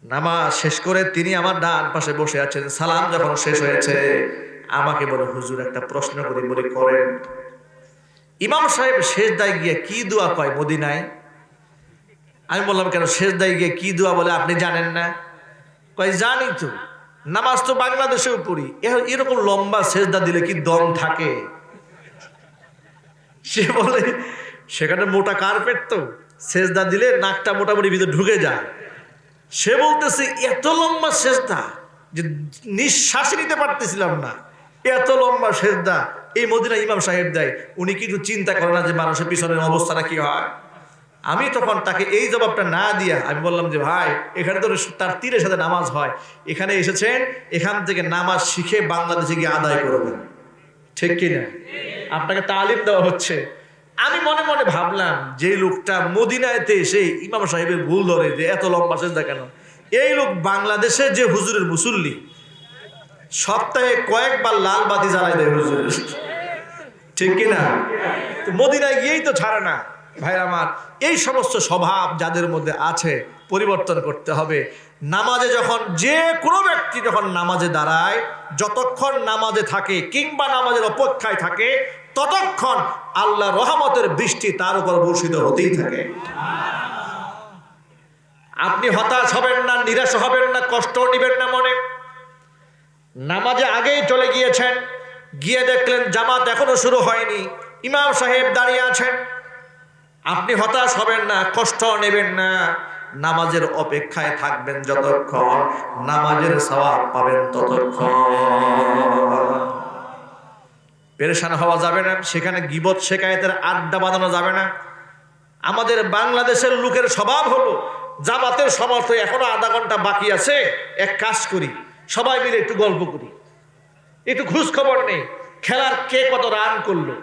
নামাজ শেষ করে তিনি আমার ডান পাশে বসে আছেন। সালাম যখন শেষ হয়েছে আমাকে বলে হুজুর একটা প্রশ্ন করি, বলে করেন। ইমাম সাহেব সেজদায় গিয়ে কি দোয়া কয় মদিনায়? আমি বললাম কেন সেজদায় গিয়ে কি দোয়া বলে আপনি জানেন না? কয় জানি তো, নামাজ তো বাংলাদেশেও পড়ি, এরকম লম্বা সেজদা দিলে কি দম থাকে? সে বলে সেখানে মোটা কার্পেট, তো সেজদা দিলে নাকটা মোটামুটি ভিতরে ঢুকে যায়। সে বলতেছে এত লম্বা সেজদা যে নিঃশ্বাস নিতে পারতেছিলাম না, এত লম্বা সেজদা এই মদিনা ইমাম সাহেব দেয়। উনি কিন্তু চিন্তা করে না যে মানুষের পিছনের অবস্থাটা কি হয়? আমি তখন তাকে এই জবাবটা না দিয়া আমি বললাম যে ভাই, এখানে তো তার তীরের সাথে নামাজ হয়, এখানে এসেছেন, এখান থেকে নামাজ শিখে বাংলাদেশে গিয়ে আদায় করবেন, ঠিক কিনা? আপনাকে তালিম দেওয়া হচ্ছে। আমি মনে মনে ভাবলাম যে লোকটা মদিনাতে এসে ইমাম সাহেবের ভুল ধরে যে এত লম্বা সেজদা কেন, এই লোক বাংলাদেশে যে হুজুরের মুসল্লি, সপ্তাহে কয়েকবার লাল বাতি জ্বালাই দেয় হুজুর, ঠিক কিনা? মদিনায় গিয়েই তো ছাড়ে না। ভাই আমার, এই সমস্ত স্বভাব যাদের মধ্যে আছে পরিবর্তন করতে হবে। নামাজে যখন যে কোনো ব্যক্তি যখন নামাজে দাঁড়ায়, যতক্ষণ নামাজে থাকে কিংবা নামাজের অপেক্ষায় থাকে, ততক্ষণ আল্লাহ রহমতের বৃষ্টি তার উপর বর্ষিত হতেই থাকে। আপনি হতাশ হবেন না, নিরাশ হবেন না, কষ্ট নেবেন না মনে। নামাজে আগেই চলে গিয়েছেন, গিয়ে দেখলেন জামাত এখনো শুরু হয়নি, ইমাম সাহেব দাঁড়িয়ে আছেন, আপনি হতাশ হবেন না, কষ্ট নেবেন না, নামাজের অপেক্ষায় থাকবেন যতক্ষণ, নামাজের সওয়াব পাবেন ততক্ষণ। পেরেশান হওয়া যাবে না, সেখানে গীবত শিকায়েতের আড্ডা বাঁধানো যাবে না। আমাদের বাংলাদেশের লোকের স্বভাব হলো জামাতের সময় তো এখনো আধা ঘন্টা বাকি আছে, এক কাজ করি সবাই মিলে একটু গল্প করি, একটু খোঁজ খবর নেই, খেলার কে কত রান করলো,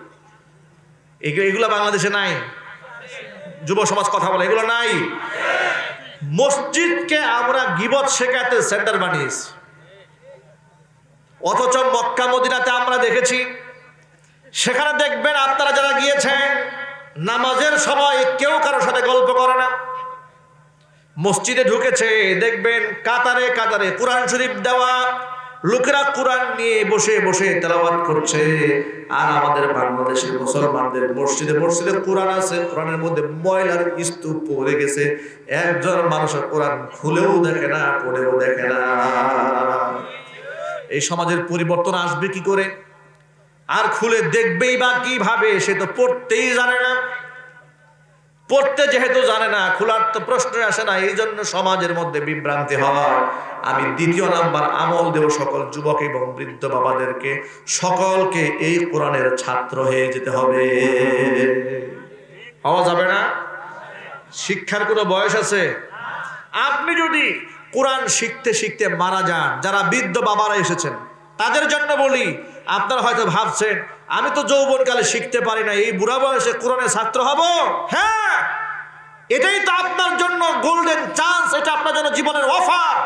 এগুলো বাংলাদেশে নাই। যুব সমাজ কথা বলে, এগুলো নাই। মসজিদকে আমরা গীবত শিকায়েতের সেন্টার বানিয়েছি, অথচ মক্কা মদিনাতে আমরা দেখেছি, সেখানে দেখবেন আপনারা যারা গিয়েছেন নামাজের সময় কেউ কারোর সাথে গল্প করে না। মসজিদে ঢুকেছে দেখবেন কাতারে কাতারে কোরআন শরীফ দেওয়া, লোকেরা কোরআন নিয়ে বসে বসে তেলাওয়াত করছে। আর আমাদের বাংলাদেশের মুসলমানদের মসজিদে মসজিদে কোরআন আছে, কোরআনের মধ্যে ময়লার স্তূপ পড়ে গেছে, একজন মানুষের কোরআন খুলেও দেখে না, পড়েও দেখে না। এই সমাজের পরিবর্তন আসবে কি করে? আর খুলে দেখবেই বা কিভাবে? সে তো পড়তেই জানে না। পড়তে যেহেতু জানে না, খোলার তো প্রশ্নই আসে না। এই জন্য সমাজের মধ্যে বিভ্রান্তি হয়। আমি দ্বিতীয় নাম্বার আমল দেব সকল যুবক এবং বৃদ্ধ বাবাদেরকে, সকলকে এই কোরআনের ছাত্র হয়ে যেতে হবে। হওয়া যাবে না? শিক্ষার কোনো বয়স আছে? আপনি যদি কোরআন শিখতে শিখতে মারা যান, যারা বৃদ্ধ বাবারা এসেছেন তাদের জন্য বলি, আপনারা হয়তো ভাবছেন আমি তো যৌবনকালে শিখতে পারি না, এই বুড়া বয়সে কোরআনের ছাত্র হব? হ্যাঁ, এটাই তো আপনার জন্য গোল্ডেন চান্স, এটা আপনার জন্য জীবনের অফার।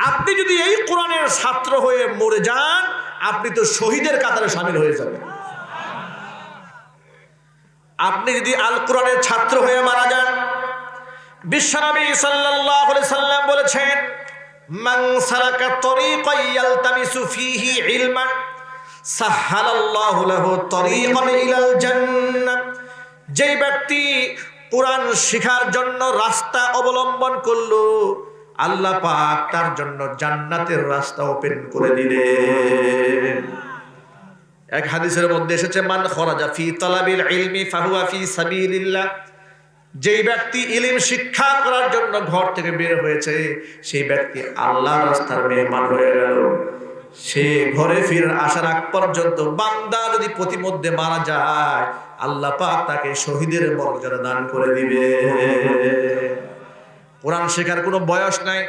আপনি যদি এই কোরআনের ছাত্র হয়ে মরে যান, আপনি তো শহীদের কাতারে শামিল হয়ে যাবেন। আপনি যদি আল কোরআনের ছাত্র হয়ে মারা যান, বিশ্বনবী সাল্লাল্লাহু আলাইহি সাল্লাম বলেছেন, মান সালাকা তরিকান ইয়ালতামিসু ফীহি ইলমান সাহহালাল্লাহু লাহু তরিকান ইলাল জান্নাহ। যে ব্যক্তি কোরআন শেখার জন্য রাস্তা অবলম্বন করলো, আল্লাহ পাক তার জন্য জান্নাতের রাস্তা ওপেন করে দিলেন। এক হাদিসের মধ্যে এসেছে, মান খরাজা ফি তালাবিল ইলমি ফাহুয়া ফি সাবিলিল্লাহ, যেই ব্যক্তি ইলম শিক্ষা করার জন্য ঘর থেকে বের হয়েছে সেই ব্যক্তি আল্লাহর রাস্তার মেহমান হয়ে গেল। সে ঘরে ফিরে আসার আগ পর্যন্ত বান্দা যদি প্রতিমধ্যে মারা যায় আল্লাহ পাক তাকে শহীদের মর্যাদা দান করে দিবে। কোরআন শেখার কোনো বয়স নাই।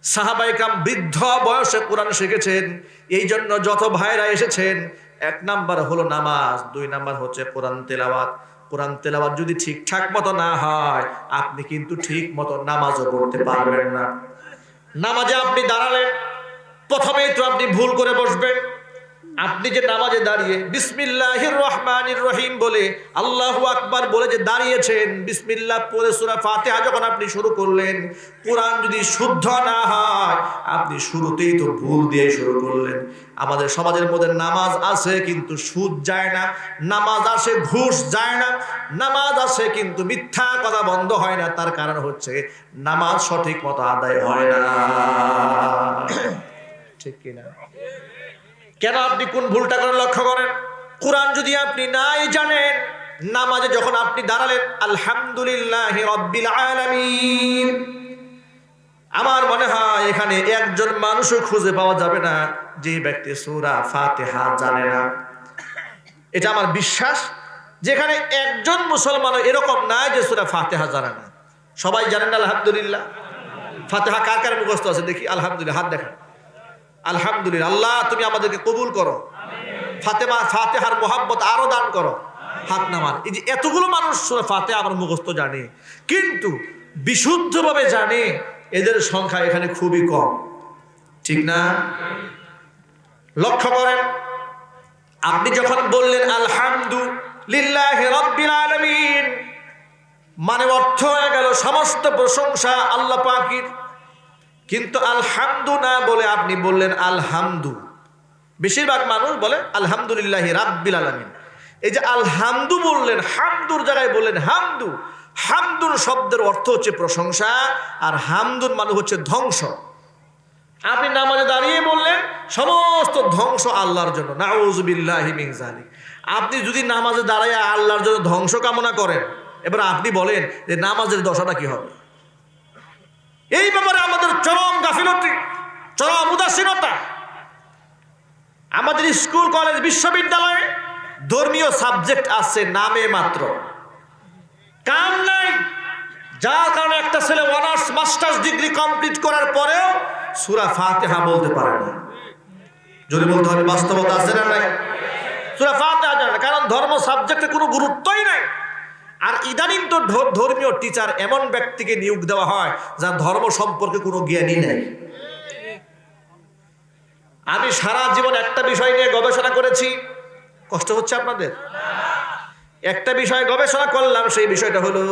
সাহাবায়ে কেরাম বৃদ্ধ বয়সে কোরআন শিখেছেন। এই জন্য যত ভাইরা এসেছেন, 1 নাম্বার হলো নামাজ, 2 নাম্বার হচ্ছে কোরআন তেলাওয়াত। কোরআন তেলাওয়াত যদি ঠিকঠাক মতো না হয় আপনি কিন্তু ঠিক মতো নামাজও পড়তে পারবেন না। নামাজে আপনি দাঁড়ালেন, প্রথমেই তো আপনি ভুল করে বসবেন। আপনি যে নামাজে দাঁড়িয়ে বিসমিল্লাহির রহমানির রহিম বলে আল্লাহু আকবার বলে যে দাঁড়িয়েছেন, বিসমিল্লাহ পড়ে সূরা ফাতিহা যখন আপনি শুরু করলেন, কোরআন যদি শুদ্ধ না হয় আপনি শুরুতেই তো ভুল দিয়ে শুরু করলেন। আমাদের সমাজের মধ্যে নামাজ আছে কিন্তু সুদ যায় না, নামাজ আসে ঘুষ যায় না, নামাজ আসে কিন্তু মিথ্যা কথা বন্ধ হয় না। তার কারণ হচ্ছে নামাজ সঠিক মতো আদায় হয় না। ঠিক কিনা? কেন? আপনি কোন ভুলটা করেন লক্ষ্য করেন। কোরআন যদি আপনি নাই জানেন, নামাজে যখন আপনি দাঁড়ালেন আলহামদুলিল্লাহি রাব্বিল আলামিন, আমার মনে হয় এখানে একজন মানুষও খুঁজে পাওয়া যাবে না যে ব্যক্তি সূরা ফাতিহা জানে না। এটা আমার বিশ্বাস, যেখানে একজন মুসলমানও এরকম নাই যে সূরা ফাতিহা জানে না। সবাই জানেন আলহামদুলিল্লাহ। ফাতিহা কার কার মুখস্থ আছে দেখি? আলহামদুলিল্লাহ, হাত দেখান। আলহামদুলিল্লাহ। আল্লাহ তুমি আমাদেরকে কবুল করো, ফাতিহার মোহাব্বত আরো দান করো। হাত নামান। এই যে এতগুলো মানুষ সূরা ফাতিহা আমার মুখস্থ জানে, কিন্তু বিশুদ্ধভাবে জানে এদের সংখ্যা এখানে খুবই কম। ঠিক না? লক্ষ্য করেন, আপনি যখন বললেন আলহামদুলিল্লাহি রাব্বিল আলামিন, মানে অর্থ হয়ে গেল সমস্ত প্রশংসা আল্লাহ পাকের। কিন্তু আলহামদু না বলে আপনি বললেন আলহামদু। বেশিরভাগ মানুষ বলে আলহামদুলিল্লাহি রাব্বিল আলামিন। এই যে আলহামদু বললেন, হামদুর জায়গায় বললেন হামদু। হামদুর শব্দের অর্থ হচ্ছে প্রশংসা, আর হামদুর মানে হচ্ছে ধ্বংস। আপনি নামাজে দাঁড়িয়ে বললেন সমস্ত ধ্বংস আল্লাহর জন্য, নাউযুবিল্লাহি মিন যালিক। আপনি যদি নামাজে দাঁড়ায় আল্লাহর জন্য ধ্বংস কামনা করেন, এবার আপনি বলেন যে নামাজের দশাটা কি হবে? এই ব্যাপারে আমাদের চরম গাফিলতি, চরম উদাসীনতা। আমাদের স্কুল কলেজ বিশ্ববিদ্যালয়ে ধর্মীয় সাবজেক্ট আছে নামে মাত্র, কাম নাই। যার কারণে একটা ছেলে অনার্স মাস্টার্স ডিগ্রি কমপ্লিট করার পরেও সূরা ফাতিহা বলতে পারে না। যদি বলতে হবে বাস্তবতা আছে না নাই? সূরা ফাতিহা জানে না, কারণ ধর্ম সাবজেক্টে কোনো গুরুত্বই নাই। আর ইদানিং তো ধর্মীয় টিচার এমন ব্যক্তিকে নিয়োগ দেওয়া হয় যার ধর্ম সম্পর্কে কোনো জ্ঞানই নেই। আমি সারা জীবন একটা বিষয় নিয়ে গবেষণা করেছি। কষ্ট হচ্ছে আপনাদের? একটা বিষয়ে গবেষণা করলাম, সেই বিষয়টা হলো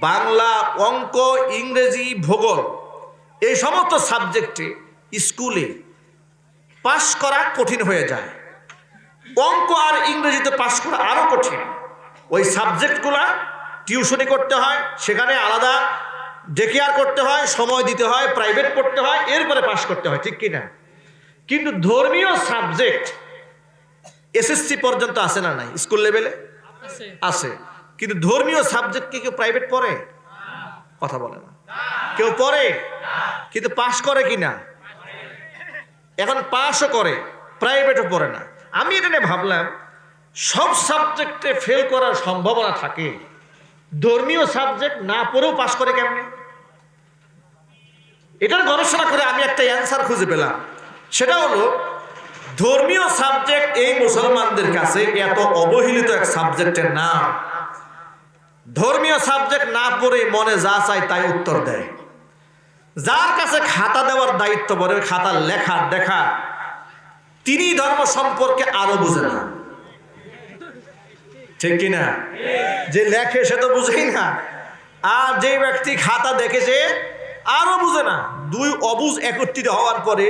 বাংলা, অঙ্ক, ইংরেজি, ভূগোল, এই সমস্ত সাবজেক্টে স্কুলে পাশ করা কঠিন হয়ে যায়। অঙ্ক আর ইংরেজিতে পাশ করা আরো কঠিন। ওই সাবজেক্টগুলা টিউশনি করতে হয়, সেখানে আলাদা ডেকেয়ার করতে হয়, সময় দিতে হয়, প্রাইভেট পড়তে হয়, এরপরে পাশ করতে হয়। ঠিক কিনা? কিন্তু ধর্মীয় সাবজেক্ট এসএসসি পর্যন্ত আছে না নাই? স্কুল লেভেলে আছে, কিন্তু ধর্মীয় সাবজেক্ট কি কেউ প্রাইভেট পড়ে? কথা বলে না। কেউ পড়ে, কিন্তু পাশ করে কিনা? এখন পাশও করে, প্রাইভেটও পড়ে না। আমি এটা নিয়ে ভাবলাম, সব সাবজেক্টে ফেল করার সম্ভাবনা থাকে, ধর্মীয় সাবজেক্ট না পড়েও পাশ করে কেমনে? এটার গবেষণা করে আমি একটা অ্যান্সার খুঁজে পেলাম। সেটা হলো, ধর্মীয় সাবজেক্ট এই মুসলমানদের কাছে এত অবহেলিত এক সাবজেক্টের নাম। ধর্মীয় সাবজেক্ট না পড়ে মনে যা চায় তাই উত্তর দেয়। যার কাছে খাতা দেওয়ার দায়িত্ব পড়ে, খাতা লেখা দেখা, তিনি ধর্ম সম্পর্কে আরো বুঝে না। ঠিক কিনা? যে লেখে সে তো বুঝেই না, আর যে ব্যক্তি খাতা দেখেছে আরো বুঝে না। দুই অবুঝ একত্রিত হওয়ার পরে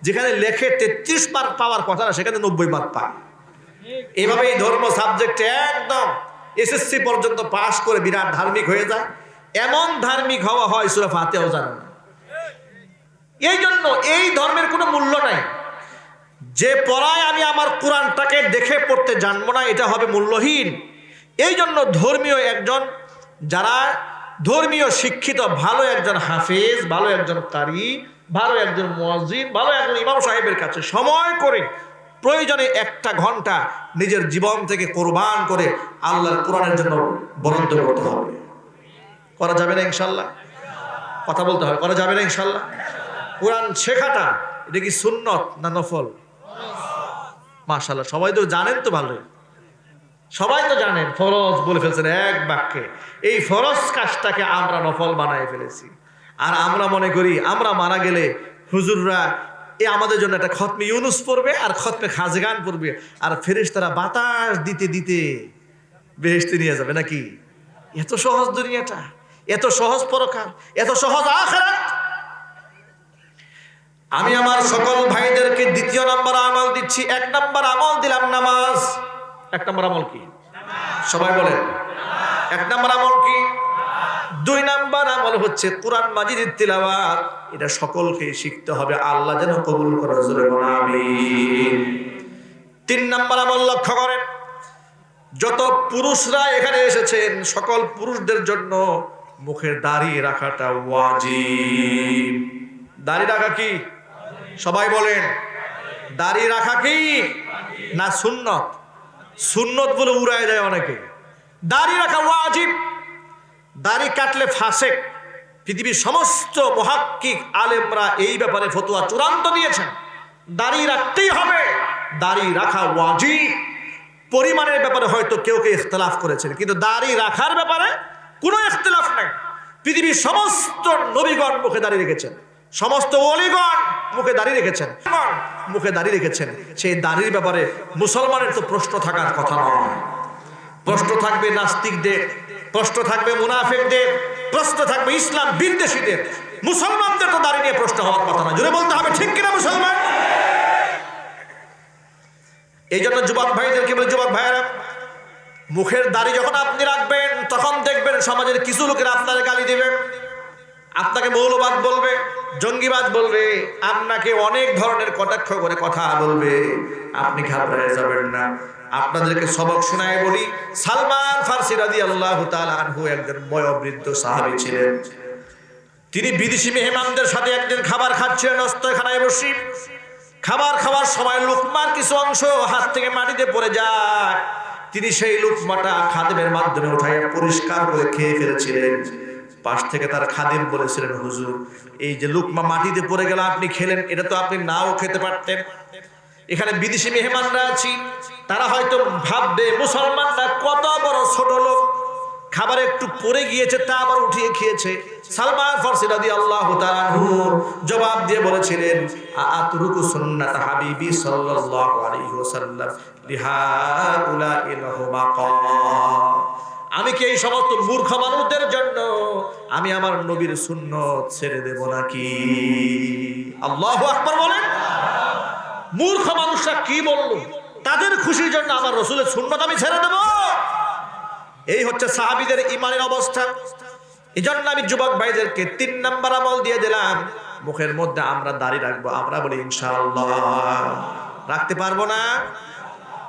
যেখানে লেখে 33 মার্ক পাওয়ার কথা না, সেখানে 90 মার্ক পায়। এভাবে এই ধর্ম সাবজেক্টে একদম এসএসসি পর্যন্ত পাশ করে বিরাট ধার্মিক হয়ে যায়। এমন ধার্মিক হওয়া হয় সূরা ফাতিহাও জানে না। এই জন্য এই ধর্মের কোনো মূল্য নাই। যে পড়ায় আমি আমার কোরআনটাকে দেখে পড়তে জানবো না, এটা হবে মূল্যহীন। এই জন্য ধর্মীয় একজন, যারা ধর্মীয় শিক্ষিত, ভালো একজন হাফেজ, ভালো একজন কারি, ভালো একজন মুয়াজ্জিন, ভালো একজন ইমাম সাহেবের কাছে সময় করে প্রয়োজনে 1 ঘন্টা নিজের জীবন থেকে কোরবান করে আল্লাহর কোরআনের জন্য বরাদ্দ করতে হবে। করা যাবে না ইনশাল্লাহ? কথা বলতে হবে, করা যাবে না ইনশাল্লাহ? কোরআন শেখাটা এটা কি সুন্নত না নফল? মাশাআল্লাহ, সবাই তো জানেন, তো ভালোই সবাই তো জানেন। ফরজ বলে ফেলছেন এক বাক্যে। এই ফরজ কাজটাকে আমরা নফল বানায় ফেলেছি। আর আমরা মনে করি আমরা মারা গেলে হুজুররা আমাদের জন্য একটা খতমে ইউনুস পড়বে আর খতমে খাজগান পড়বে, আর ফেরেশতারা বাতাস দিতে দিতে বেহেশতে নিয়ে যাবে নাকি? এত সহজ দুনিয়াটা, এত সহজ পরকাল, এত সহজ আখিরাত। আমি আমার সকল ভাইদেরকে 2 নম্বর আমল দিচ্ছি। 1 নম্বর আমল দিলাম নামাজ। 1 নম্বর আমল কি? সবাই বলেন 1 নম্বর আমল কি? 2 নম্বর আমল হচ্ছে কোরআন মাজিদের তিলাওয়াত। এটা সকলকে শিখতে হবে, আল্লাহ যেন কবুল করে, জোরে বলেন আমিন। 3 নম্বর আমল লক্ষ্য করেন, যত পুরুষরা এখানে এসেছেন সকল পুরুষদের জন্য মুখের দাড়ি রাখাটা ওয়াজিব। দাড়ি রাখা কি? সবাই বলেন দাড়ি রাখা কি না সুন্নত? সুন্নত বলে উড়ায় যায় অনেকে। দাড়ি রাখা ওয়াজিব। দাড়ি কাটলে ফাসেক। পৃথিবীর সমস্ত মুহাক্কিক আলেমরা এই ব্যাপারে ফতোয়া চূড়ান্ত দিয়েছেন, দাড়ি রাখতেই হবে, দাড়ি রাখা ওয়াজিব। পরিমাণের ব্যাপারে হয়তো কেউ কেউ ইখতিলাফ করেছেন, কিন্তু দাড়ি রাখার ব্যাপারে কোনো ইখতিলাফ নাই। পৃথিবীর সমস্ত নবীগণ মুখে দাড়ি রেখেছেন, সমস্ত ওলিগণ মুখে দাড়ি রেখেছেন, মুখে দাড়ি রেখেছেন। সেই দাড়ির ব্যাপারে মুসলমানের তো প্রশ্ন থাকার কথা নয়। প্রশ্ন থাকবে নাস্তিকদের, প্রশ্ন থাকবে মুনাফিকদের, প্রশ্ন থাকবে ইসলাম বিদ্বেষীদের। মুসলমানদের তো দাড়ি নিয়ে প্রশ্ন হওয়ার কথা না। জোরে বলতে হবে, ঠিক কিনা মুসলমান? এই জন্য যুবক ভাইদেরকে বলে, যুবক ভাইয়েরা, মুখের দাড়ি যখন আপনি রাখবেন তখন দেখবেন সমাজের কিছু লোকেরা আপনার গালি দেবে, আপনাকে মৌলবাদ বলবে, জঙ্গিবাদ বলবে, আপনাকে অনেক ধরনের কটাক্ষ করে কথা বলবে। আপনি ঘাবড়ে যাবেন না। আপনাদেরকে সবক শোনায় বলি, সালমান ফারসি রাদিয়াল্লাহু তাআলা আনহু একজন বয়োবৃদ্ধ সাহাবী ছিলেন। তিনি বিদেশি মেহমানদের সাথে একদিন খাবার খাচ্ছিলেন অস্তখানায় বসে। খাবার খাওয়ার সময় লুকমার কিছু অংশ হাত থেকে মাটিতে পড়ে যায়। তিনি সেই লুকমাটা খাদেমের মাধ্যমে উঠাইয়া পরিষ্কার করে খেয়ে ফেলেছিলেন। পাশ থেকে তার খাদিম বলেছিলেন, হুজুর, এই যে লুকমা মাটিতে পড়ে গেল আপনি খেলেন, এটা তো আপনি নাও খেতে পারতেন। এখানে বিদেশি মেহমানরা আছি, তারা হয়তো ভাববে মুসলমানরা কত বড় ছোট লোক, খাবার একটু পড়ে গিয়েছে তা আবার উঠিয়ে খেয়েছে। সালমান ফারসি রাদিয়াল্লাহু তাআলা আনহু জবাব দিয়ে বলেছিলেন, আতরুকু সুন্নাত হাবিবি সাল্লাল্লাহু আলাইহি ওয়াসাল্লাম লিহাউলাইহি মাকাম। আমি কি এই সমস্ত মূর্খ মানুষদের জন্য আমি আমার নবীর সুন্নত ছেড়ে দেব নাকি? আল্লাহু আকবার বলেন। মূর্খ মানুষরা কি বলল, তাদের খুশির জন্য আমার রাসূলের সুন্নত আমি ছেড়ে দেব? এই হচ্ছে সাহাবীদের ঈমানের অবস্থা। এজন্য আমি যুবক ভাইদেরকে 3 নাম্বার আমল দিয়ে দিলাম, মুখের মধ্যে আমরা দাড়ি রাখবো। আমরা বলি ইনশাআল্লাহ। রাখতে পারবো না?